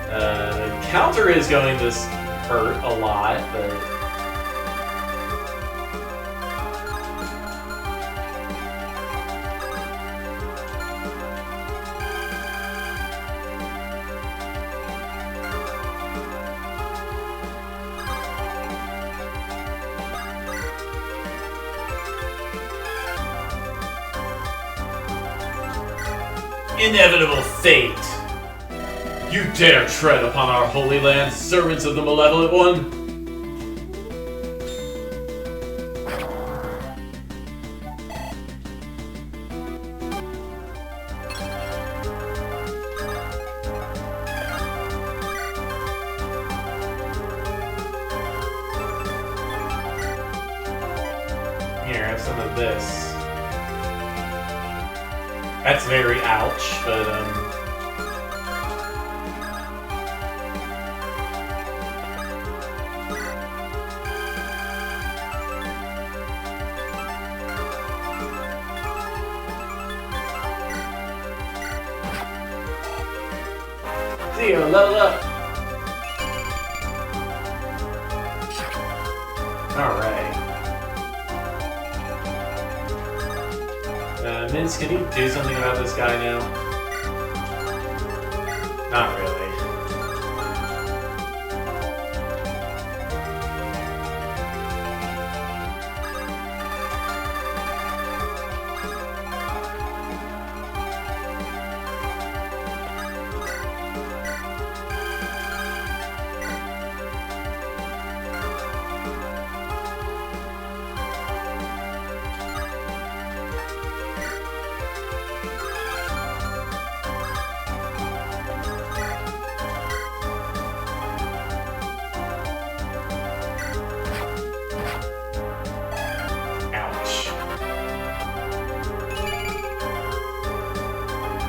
The counter is going to hurt a lot, but... Inevitable fate! You dare tread upon our holy land, servants of the malevolent one? Here, have some of this. That's very ouch, but, Zero, level up! Alright. Mince, can you do something about this guy now? Not really.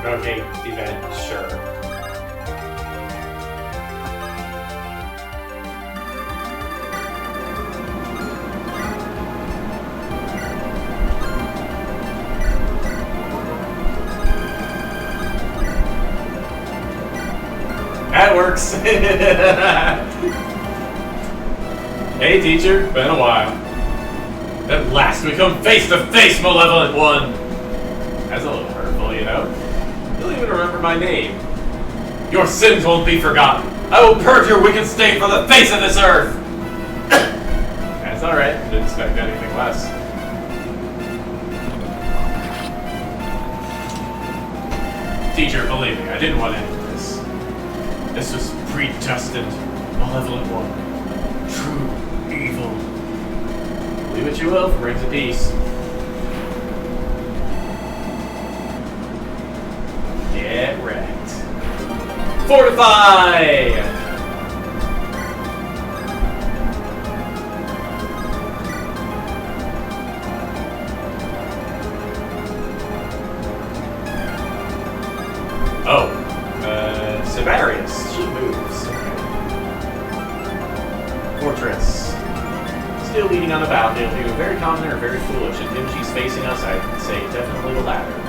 Okay, event, sure. That works. Hey teacher, been a while. At last we come face to face, malevolent one! That's a little hurtful, you know? You don't even remember my name. Your sins won't be forgotten. I will purge your wicked stain from the face of this earth! That's alright. Didn't expect anything less. Teacher, believe me, I didn't want any of this. This was predestined, malevolent one. True evil. Believe what you will from Rings of Peace. Get wrecked. Fortify! Oh, Severius. She moves. Okay. Fortress. Still leading on the battlefield. Either very confident or very foolish. And when she's facing us, I'd say definitely the latter.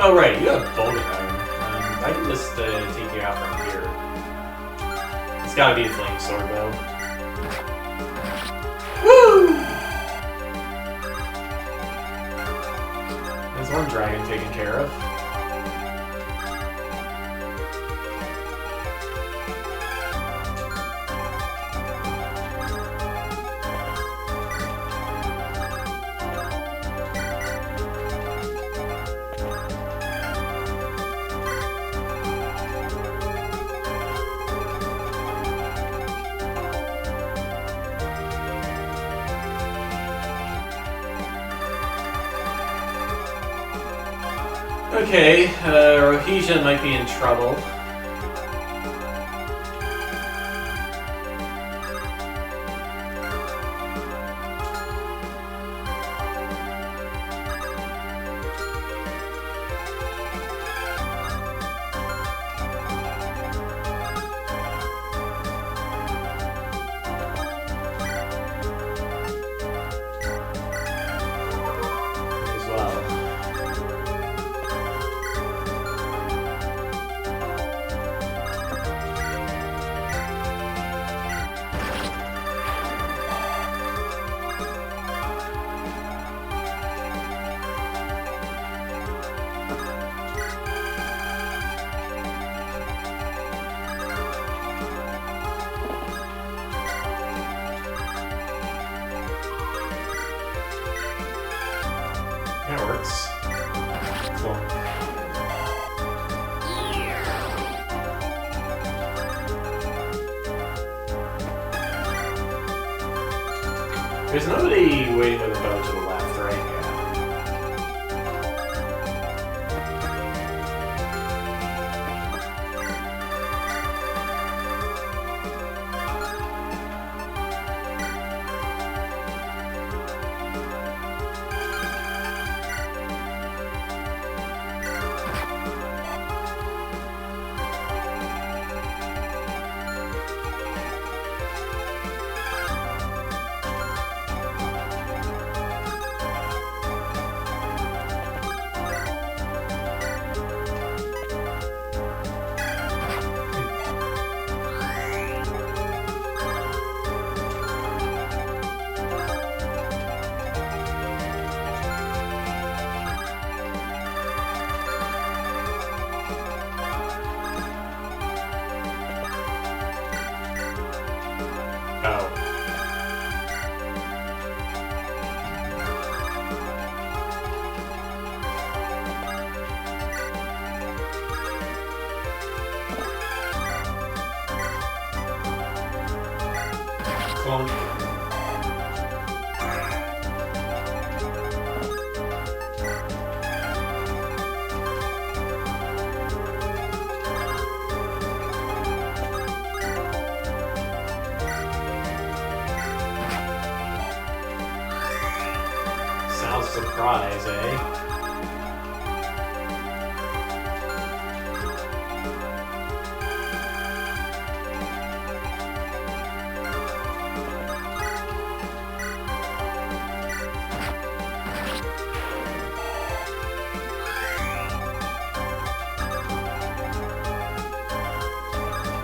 Oh right, you have Bolden. I can just take you out from here. It's gotta be a flame sword though. Woo! There's one dragon taken care of. Okay, Rohesia might be in trouble. As well. That works. Cool. There's nobody waiting with a bow to the left, right? Yeah. clunk. Sounds surprise, eh?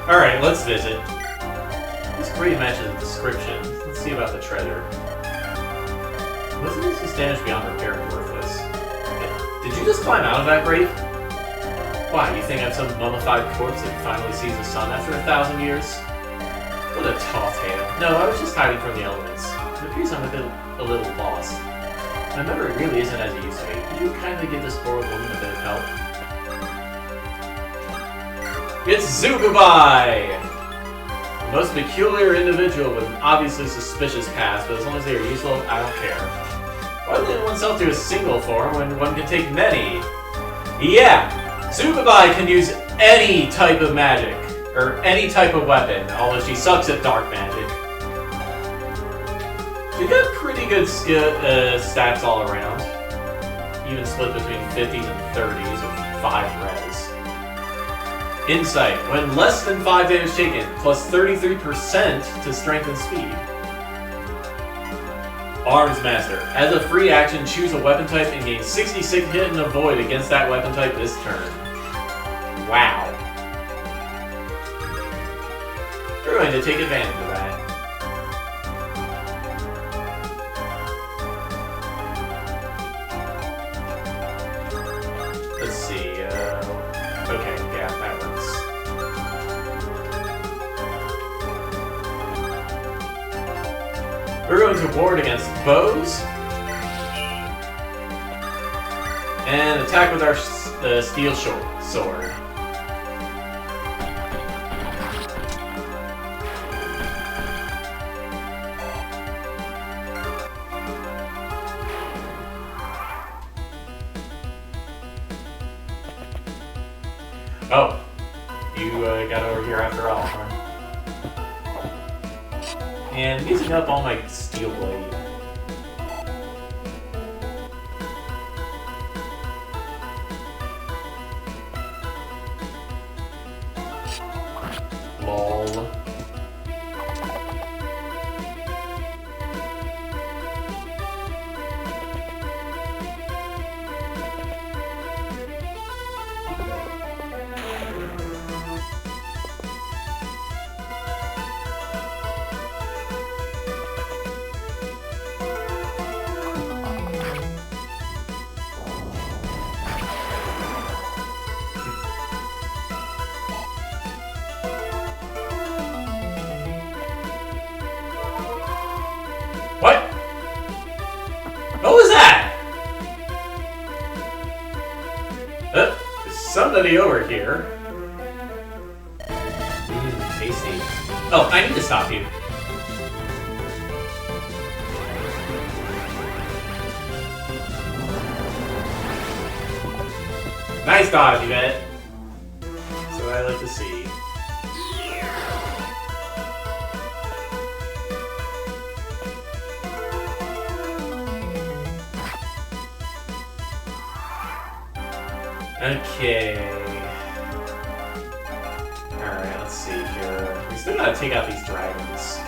Alright, let's visit. This pretty matches the description. Let's see about the treasure. Wasn't this damage beyond repair and worthless? Did you just climb out of that grave? Why, you think I'm some mummified corpse that finally sees the sun after 1,000 years? What a tall tale. No, I was just hiding from the elements. It appears I'm a little lost. My memory really isn't as it used to be. Could you kindly give this poor old woman a bit of help? It's Zugubai! The most peculiar individual with an obviously suspicious past, but as long as they are useful, I don't care. Why limit oneself to a single form when one can take many? Yeah! Zugubai can use any type of magic, or any type of weapon, although she sucks at dark magic. She got pretty good stats all around. Even split between 50s and 30s with 5 res. Insight. When less than 5 damage taken, plus 33% to strength and speed. Arms Master. As a free action, choose a weapon type and gain 66 hit and avoid against that weapon type this turn. Wow. We're going to take advantage of that. Let's see, okay, yeah, that works. We're going to ward against bows. And attack with our steel sword. Oh, you got over here after all, huh? And using up all my steel blade. Lol. What? What was that? There's somebody over here. Tasty. Oh, I need to stop you. Nice dodge, Yvette. That's what I like to see. Okay. Alright, let's see here. We still gotta take out these dragons.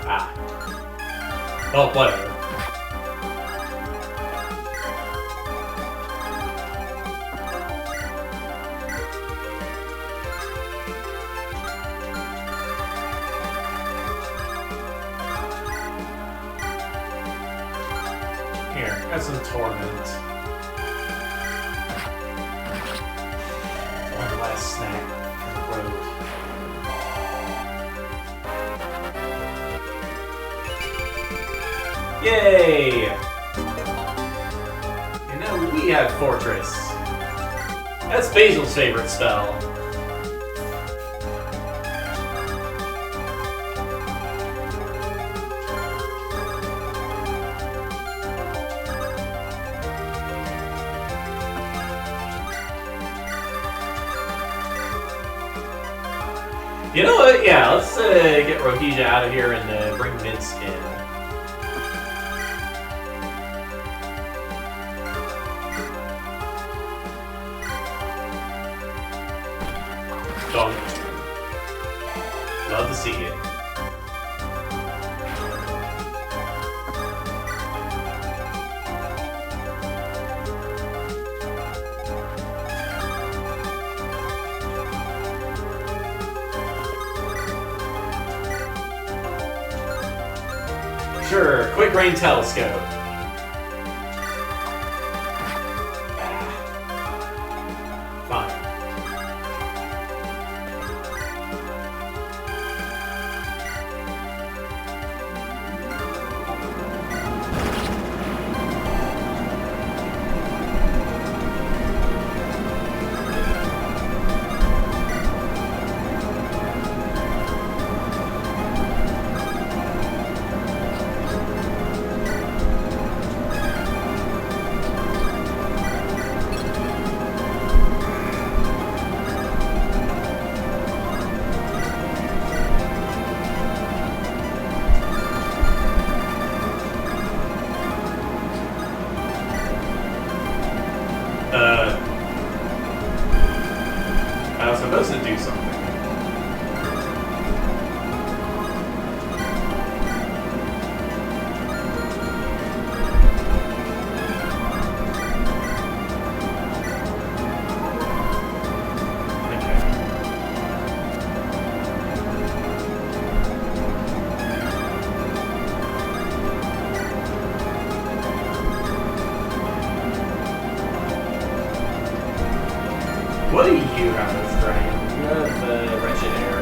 Ah. Well, whatever. Here, have some torment. One last snack for the road. Yay! we have Fortress. That's Basil's favorite spell. You know what? Yeah, let's get Rohija out of here and bring Minsk in. Dog. Love to see it. Sure, quick range telescope. Fine. I was supposed to do something. What do you have as dragon? You have wretched air,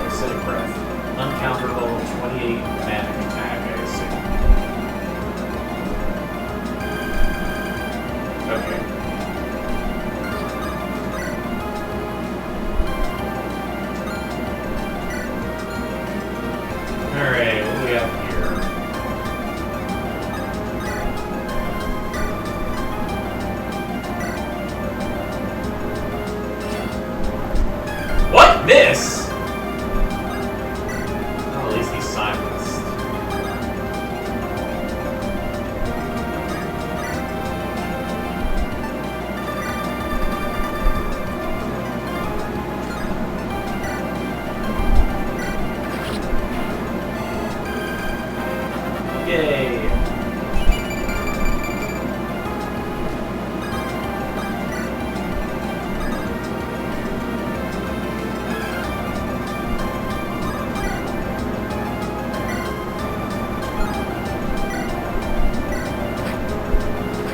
acidic breath, uncounterable 28 magic attack, I assume. Okay. Alright, what do we have here? Miss? Oh, at least he's silenced. Yay.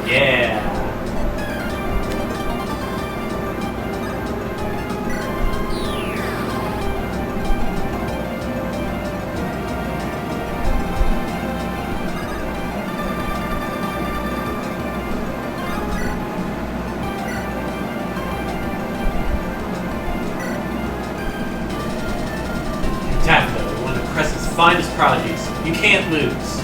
Yeah. Tacto, one of Crescent's finest prodigies. You can't lose.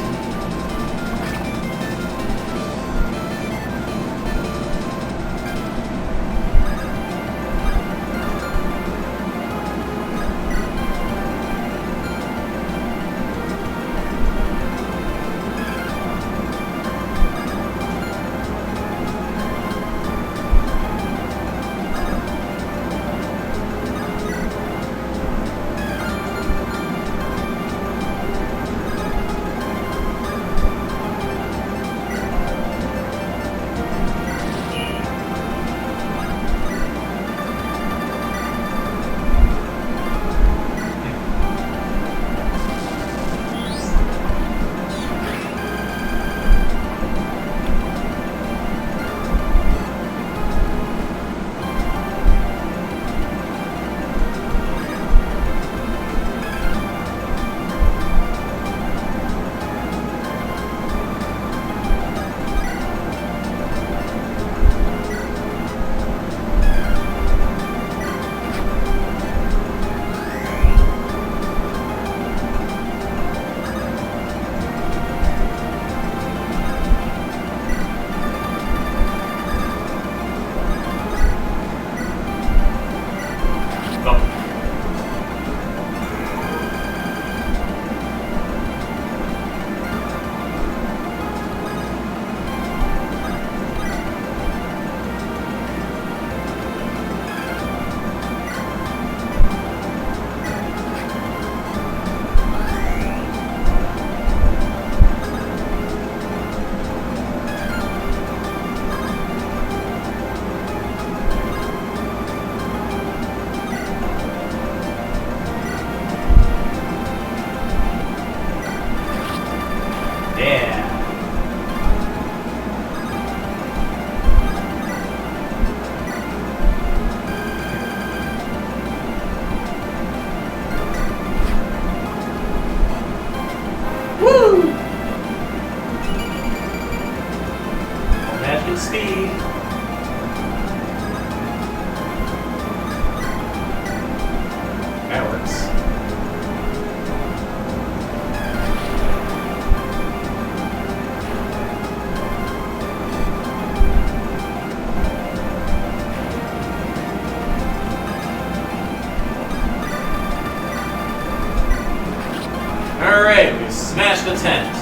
Smash the tent.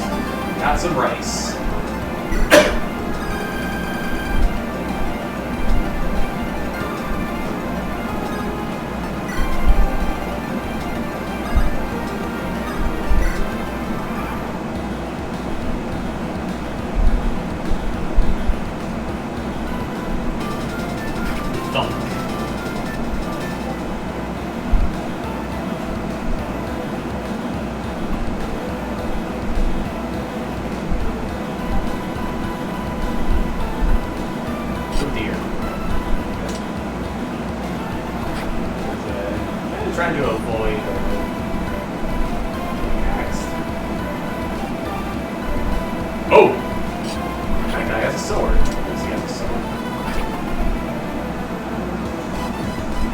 Got some rice. Trying to avoid axed. Oh! That guy has a sword. Does he have a sword?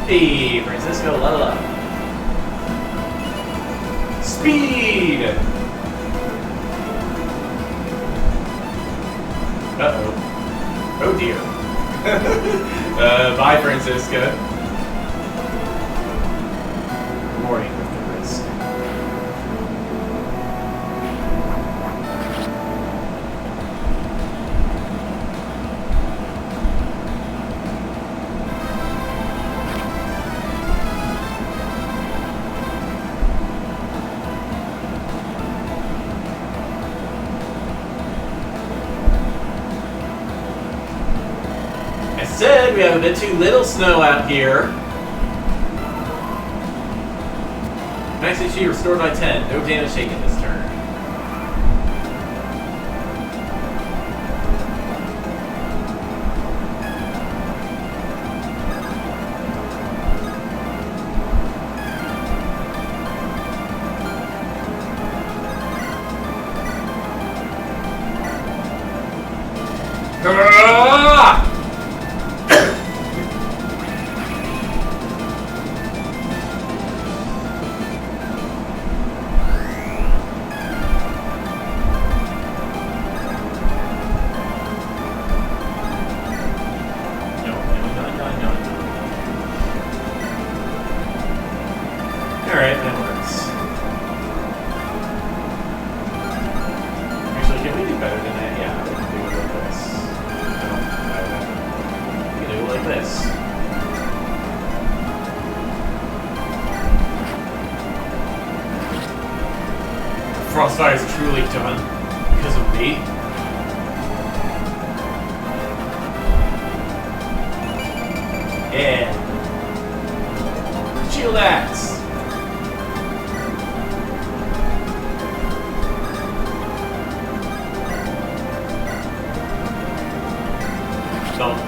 Hey, Francisco, level up. Speed! Uh-oh. Oh dear. Bye, Francisco. With the risk. I said we have a bit too little snow out here. Max HP restored by 10. No damage taken this turn. Alright, that works. Actually, can we do better than that? Yeah, we can do it like this. No, we can do it like this. Frostfire is truly done because of me. Yeah. Shield axe. Don't.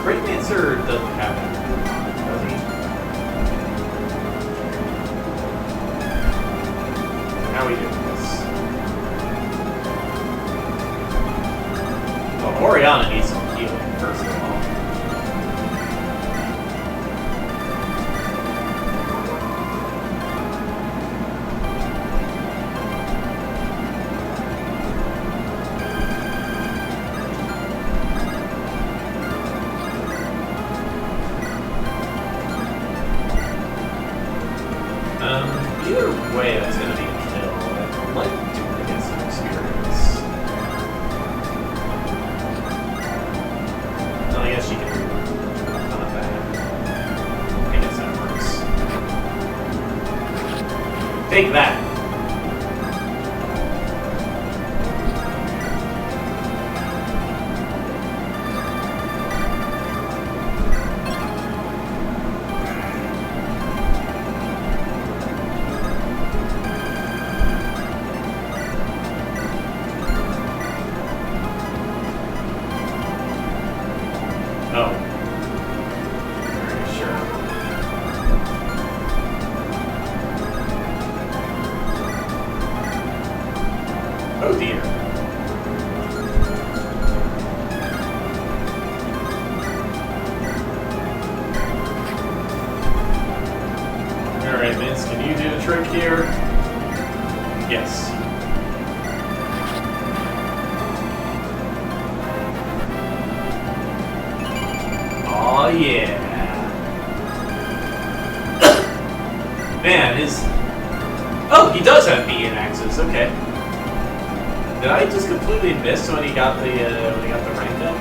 Great Dancer doesn't have it, does he? How are we doing this? Well, Oriana needs some healing, first of all. Either way, that's going to be a kill. I'd like to do it against some experience. No, I guess she can not bad. I guess that works. Take that! Oh. Alright, sure. Oh dear. Yes. Oh yeah. Man, his... Oh, he does have beacon axes, okay. Did I just completely miss when he got the rank up?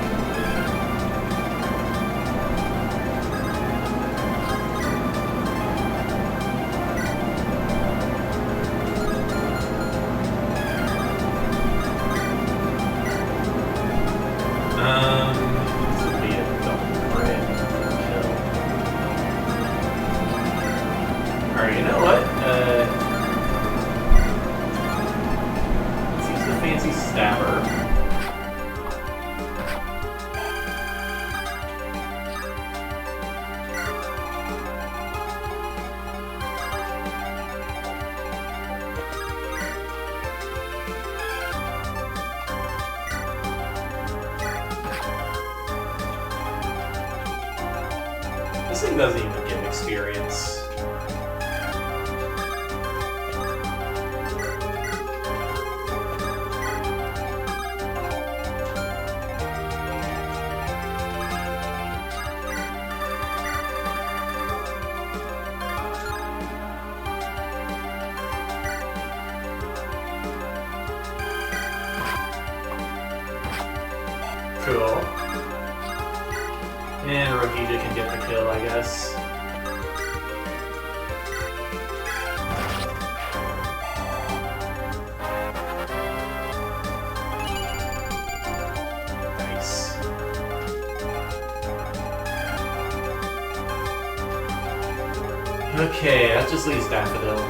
This would be a double crit kill. Alright, you know what? Let's use the fancy stabber. This thing doesn't even give experience. Cool. And Rhodesia can get the kill, I guess. Nice. Okay, that just leaves Daffodil.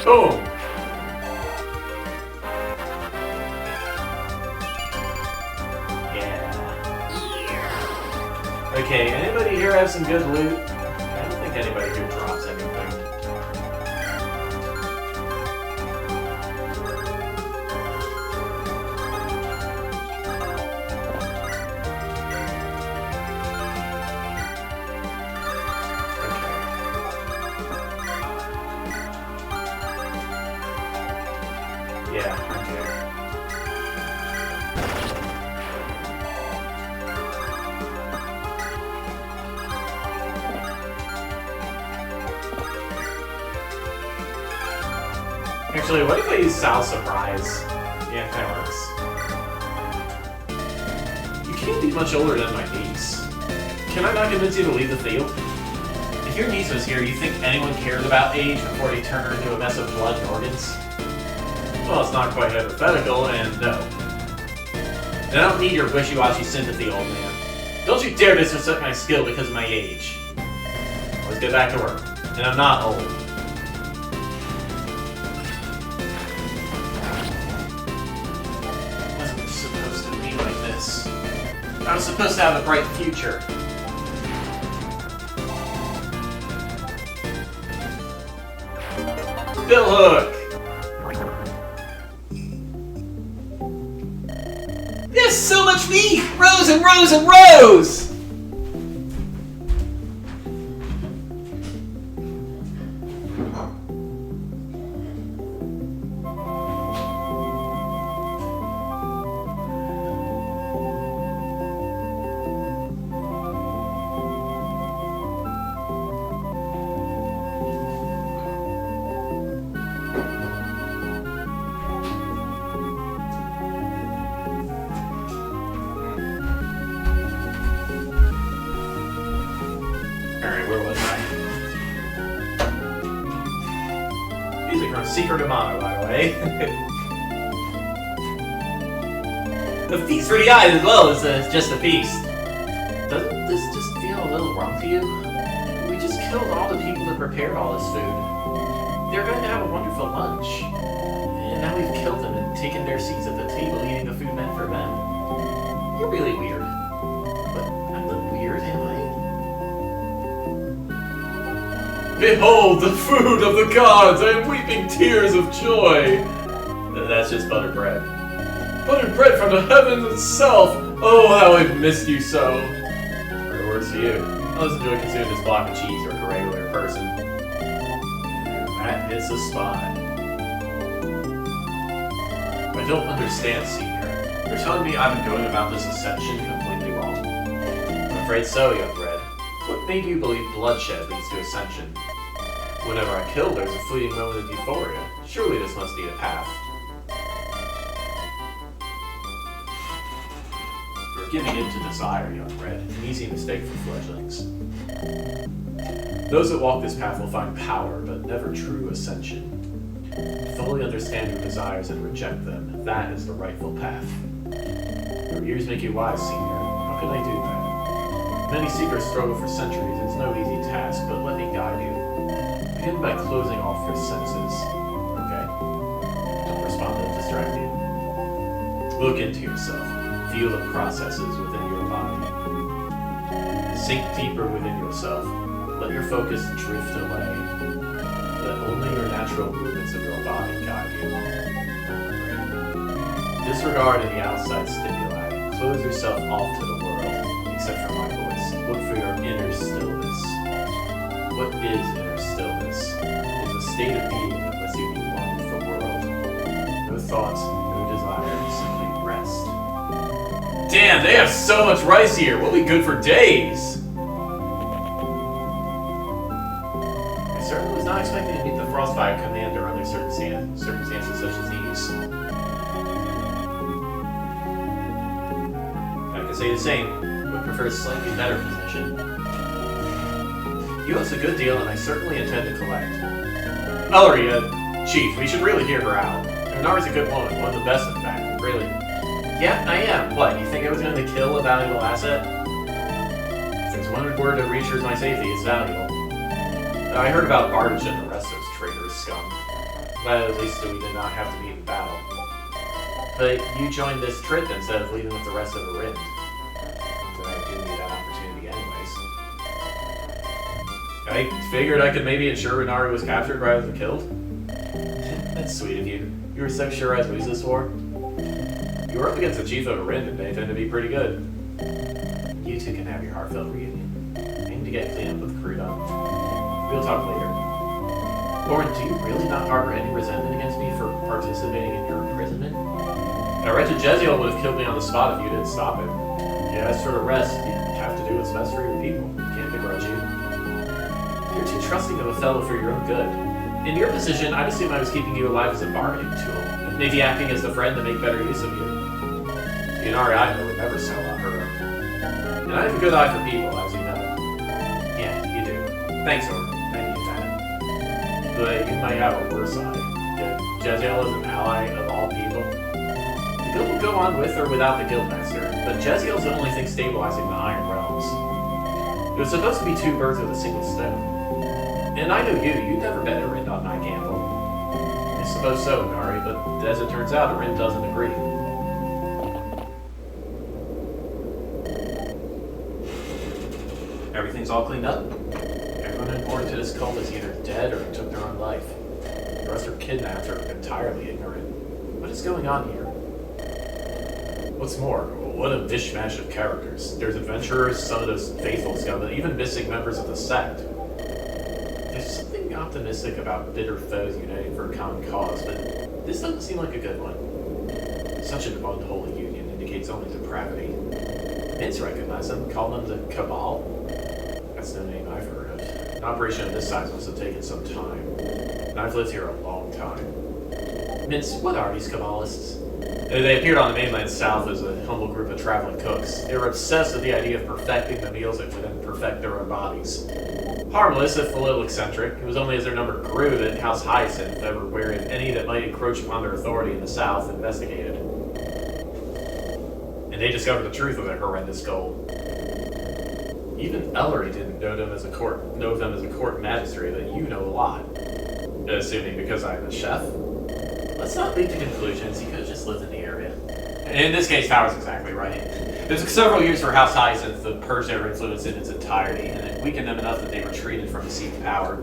Boom! Yeah. Okay, anybody here have some good loot? I don't think anybody here drops anything. Yeah, okay. Actually, what if I use Sal's Surprise? Yeah, that works. You can't be much older than my niece. Can I not convince you to leave the field? If your niece was here, you think anyone cares about age before they turn her into a mess of blood and organs? Well, it's not quite hypothetical, and no. And I don't need your wishy-washy sympathy, old man. Don't you dare disrespect my skill because of my age. Let's get back to work. And I'm not old. It wasn't supposed to be like this. I was supposed to have a bright future. Bill Hook! There's so much meat! Rows and rows and rows! Alright, where was I? Music from Secret Amano, by the way. The feast for the eyes as well as just a feast. Doesn't this just feel a little wrong to you? We just killed all the people that prepared all this food. They're going to have a wonderful lunch. And now we've killed them and taken their seats at the table eating the food meant for them. You're really weird. But I'm not weird, am I? Behold the food of the gods! I am weeping tears of joy! That's just buttered bread. Buttered bread from the heavens itself! Oh, how I've missed you so! Or worse to you. I listen to it consume this block of cheese like a regular person. That hits the spot. I don't understand, Senior. You're telling me I've been going about this ascension completely wrong? I'm afraid so, young Red. What made you believe bloodshed leads to ascension? Whenever I kill, there's a fleeting moment of euphoria. Surely this must be a path. You're giving in to desire, young Red. An easy mistake for fledglings. Those that walk this path will find power, but never true ascension. Fully understand your desires and reject them. That is the rightful path. Your years make you wise, Senior. How can I do that? Many seekers struggle for centuries. It's no easy task, but let me guide you. Begin by closing off your senses. Okay? Don't respond, they'll distract you. Look into yourself. Feel the processes within your body. Sink deeper within yourself. Let your focus drift away. Let only your natural movements of your body guide you. Disregard any outside stimuli. Close yourself off to the world, except for my voice. Look for your inner stillness. What is inner stillness? It is a state of being that lets you be one with the world. No thoughts, no desire, simply rest. Damn, they have so much rice here. We'll be good for days. I certainly was not expecting to meet the Frostfire Commander under circumstances such as these. I could say the same, but prefer a slightly better position. You owe us a good deal, and I certainly intend to collect. Ellery, Chief, we should really hear her out. Nara's a good woman, one of the best, in fact, really. Yeah, I am. What, you think I was going to kill a valuable asset? If there's one word that reassures my safety, it's valuable. I heard about Ardich and the rest of those traitorous scum. Glad at least that we did not have to meet in battle. But you joined this trip instead of leaving with the rest of the Rind. Not that I didn't need that opportunity anyways. I figured I could maybe ensure Renari was captured rather than killed. That's sweet of you. You were so sure I'd lose this war. You were up against the chief of a Rind, and they tend to be pretty good. You two can have your heartfelt reunion. Aim to get clean up with Crudo. We'll talk later. Lauren, do you really not harbor any resentment against me for participating in your imprisonment? That wretched Jeziel would have killed me on the spot if you didn't stop him. Yeah, as for the rest, you have to do what's best for your people. Can't begrudge you. You're too trusting of a fellow for your own good. In your position, I'd assume I was keeping you alive as a bargaining tool, maybe acting as the friend to make better use of you. The Inari I know would never sell out her own. And I have a good eye for people, as you know. Yeah, you do. Thanks, Orc. I need that. But you might have a worse eye. Jeziel is an ally of all people. The guild will go on with or without the guildmaster, but Jeziel's the only thing stabilizing the Iron Realms. It was supposed to be two birds with a single stone. And I know you'd never bet a Rind on my gamble. I suppose so, Nari, but as it turns out, a Rind doesn't agree. Everything's all cleaned up. Everyone important to this cult is either dead or took their own life. The rest are kidnapped or entirely ignorant. What is going on here? What's more, what a mishmash of characters. There's adventurers, some of those faithful scum, and even missing members of the sect. There's something optimistic about bitter foes uniting for a common cause, but this doesn't seem like a good one. Such an unholy union indicates only depravity. Vince recognized them, called them the Cabal. That's no name I've heard of. An operation of this size must have taken some time. And I've lived here a long time. Vince, what are these Cabalists? They appeared on the mainland south as a humble group of traveling cooks. They were obsessed with the idea of perfecting the meals that would then perfect their own bodies. Harmless, if a little eccentric, it was only as their number grew that House Hyacinth ever wherein any that might encroach upon their authority in the south investigated. And they discovered the truth of their horrendous goal. Even Ellery didn't know them as a court magistrate, but you know a lot. Assuming because I'm a chef. Let's not leap to conclusions, he could have just lived in the area. In this case, Tower's exactly right. It took several years for House Hyacinth to purge their influence in its entirety, and it weakened them enough that they retreated from the seat of power.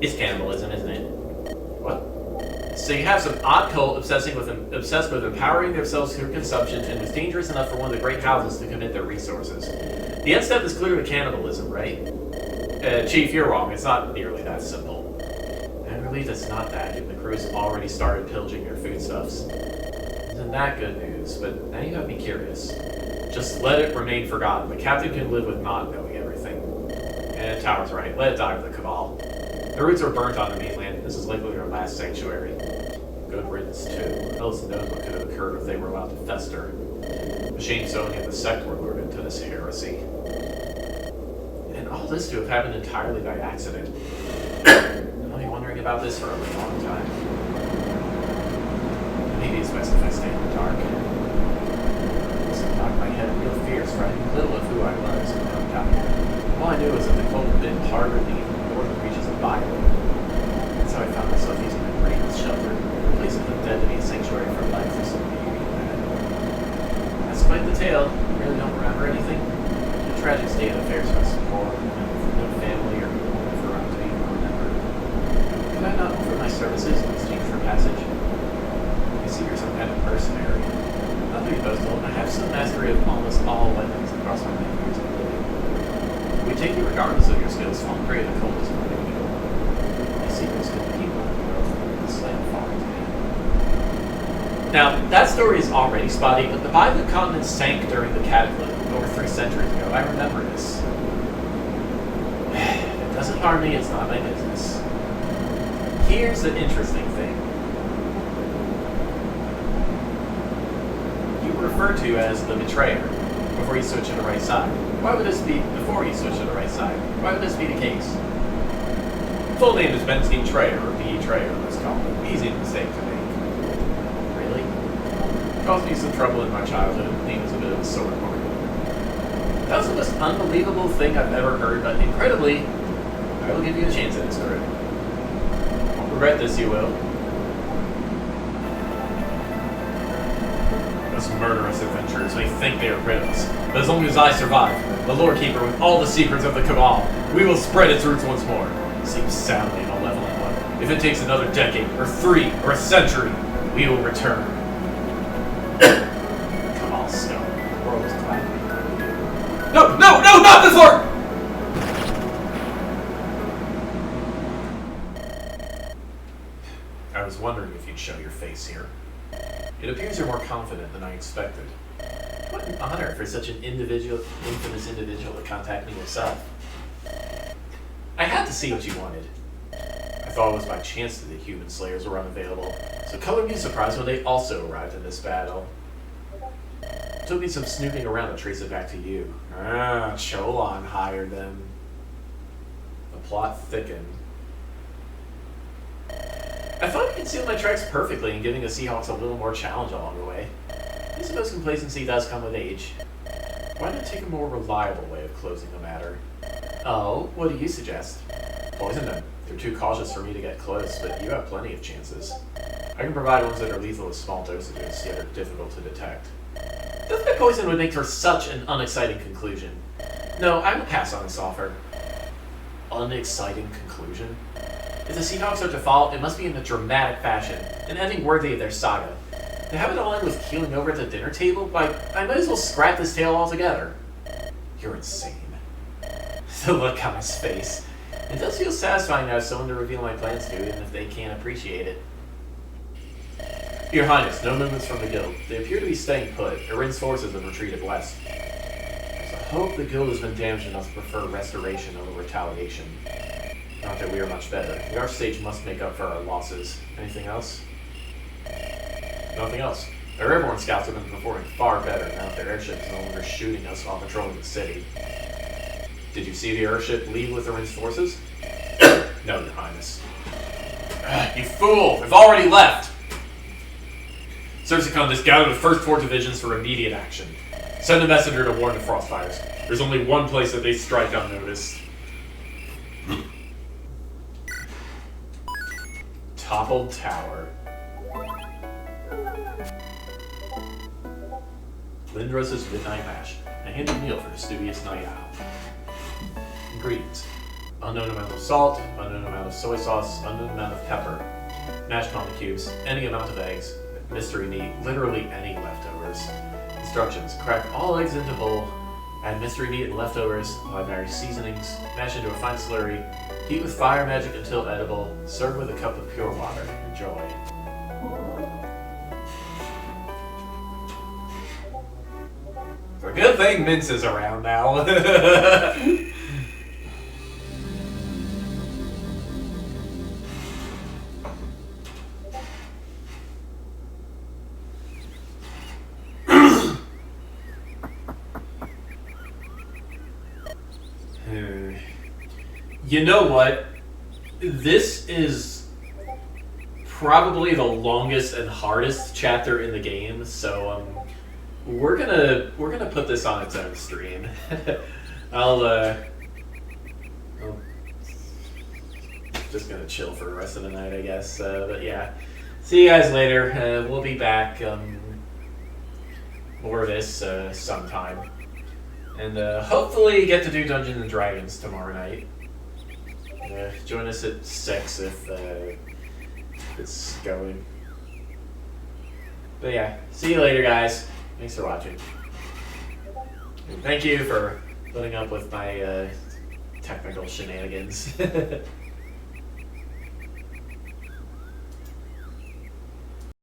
It's cannibalism, isn't it? What? So you have some odd cult obsessed with empowering themselves through consumption, and was dangerous enough for one of the great houses to commit their resources. The end step is clearly cannibalism, right? Chief, you're wrong. It's not nearly that simple. I'm relieved it's not that, given the crew's already started pillaging your foodstuffs. Isn't that good news? But now you have me curious. Just let it remain forgotten. The captain can live with not knowing everything. And Tower's right. Let it die with the Cabal. The roots are burnt on the mainland. This is likely their last sanctuary. Good riddance, too. Who else knows what could have occurred if they were allowed to fester? A shame so many of the sect were lured into this heresy. And all this to have happened entirely by accident. I've been wondering about this for a long time. Maybe it's best if I stay in the dark. This knocked my head real fierce, for I knew little of who I was and how I got here. All I knew was that the cult had been harder than even the northern reaches of Bible. That's how I found myself using my brainless shelter, replacing the dead to be a sanctuary for life for some beauty in that. That's quite the tale. I really don't remember anything. The tragic state of affairs was poor, with no family or people for around to even remember. Could I not offer my services in exchange for passage? I see you're some kind of mercenary. Not to be boastful, I have some mastery of almost all weapons across my many years of living. We take you regardless of your skills, falling prey to the cultism or ridicule. I see those good people in the world, the slam far into me. Now, that story is already spotty, but the Bible continent sank during the cataclysm over 3 centuries ago. I remember this. If it doesn't harm me, it's not my business. Here's the interesting thing. You were referred to as the betrayer before you switch to the right side. Why would this be before you switch to the right side? Why would this be the case? Full name is Benzine Trayer, or Betrayer, let's call it. Easy mistake to make. Really? Caused me some trouble in my childhood. Name is a bit of a sore point. That was the most unbelievable thing I've ever heard, but incredibly, I will give you a chance at this crew. Won't regret this, you will. Those murderous adventurers may think they are rid of us, but as long as I survive, the Lord Keeper with all the secrets of the Cabal, we will spread its roots once more. Seems soundly a malevolent one. If it takes another decade, or 3, or a century, we will return. Come on, Snow. The world is clapping. No, not this Lord! I was wondering if you'd show your face here. It appears you're more confident than I expected. What an honor for such an infamous individual to contact me yourself. I had to see what you wanted. I thought it was by chance that the human slayers were unavailable, so color me surprised when they also arrived in this battle. It took me some snooping around to trace it back to you. Cholon hired them. The plot thickened. I thought I concealed my tracks perfectly in giving the Seahawks a little more challenge along the way. I suppose complacency does come with age. Why not take a more reliable way of closing the matter? Oh, what do you suggest? Poison them. They're too cautious for me to get close, but you have plenty of chances. I can provide ones that are lethal with small dosages, yet are difficult to detect. That poison would make for such an unexciting conclusion. No, I will pass on this offer. Unexciting conclusion? If the Seahawks are to fall, it must be in a dramatic fashion, an ending worthy of their saga. To have it all end with keeling over at the dinner table? Why, I might as well scrap this tale altogether. You're insane. The look on his face. It does feel satisfying to have someone to reveal my plans to, even if they can't appreciate it. Your Highness, no movements from the Guild. They appear to be staying put. Irin's forces have retreated west. There's a hope the Guild has been damaged enough to prefer restoration over retaliation. Not that we are much better. The Archsage must make up for our losses. Anything else? Nothing else. Their airborne scouts have been performing far better now that their airship is no longer shooting us while patrolling the city. Did you see the airship leave with Irin's forces? No, Your Highness. You fool! They've already left! Cersicon has gathered the first 4 divisions for immediate action. Send a messenger to warn the Frostfires. There's only one place that they strike unnoticed. Toppled Tower. Lindra's Midnight Mash, a handy meal for a studious night owl. Ingredients: unknown amount of salt, unknown amount of soy sauce, unknown amount of pepper, mashed almond cubes, any amount of eggs, mystery meat, literally any leftovers. Instructions: crack all eggs into whole, add mystery meat and leftovers, ordinary seasonings, mash into a fine slurry, heat with fire magic until edible, serve with a cup of pure water. Enjoy. It's a good thing Mince is around now. You know what? This is probably the longest and hardest chapter in the game, so we're gonna put this on its own stream. I'll just gonna chill for the rest of the night, I guess. But yeah, see you guys later. We'll be back. More of this sometime, and hopefully get to do Dungeons and Dragons tomorrow night. Join us at 6 if it's going. But yeah, see you later, guys. Thanks for watching. And thank you for putting up with my technical shenanigans.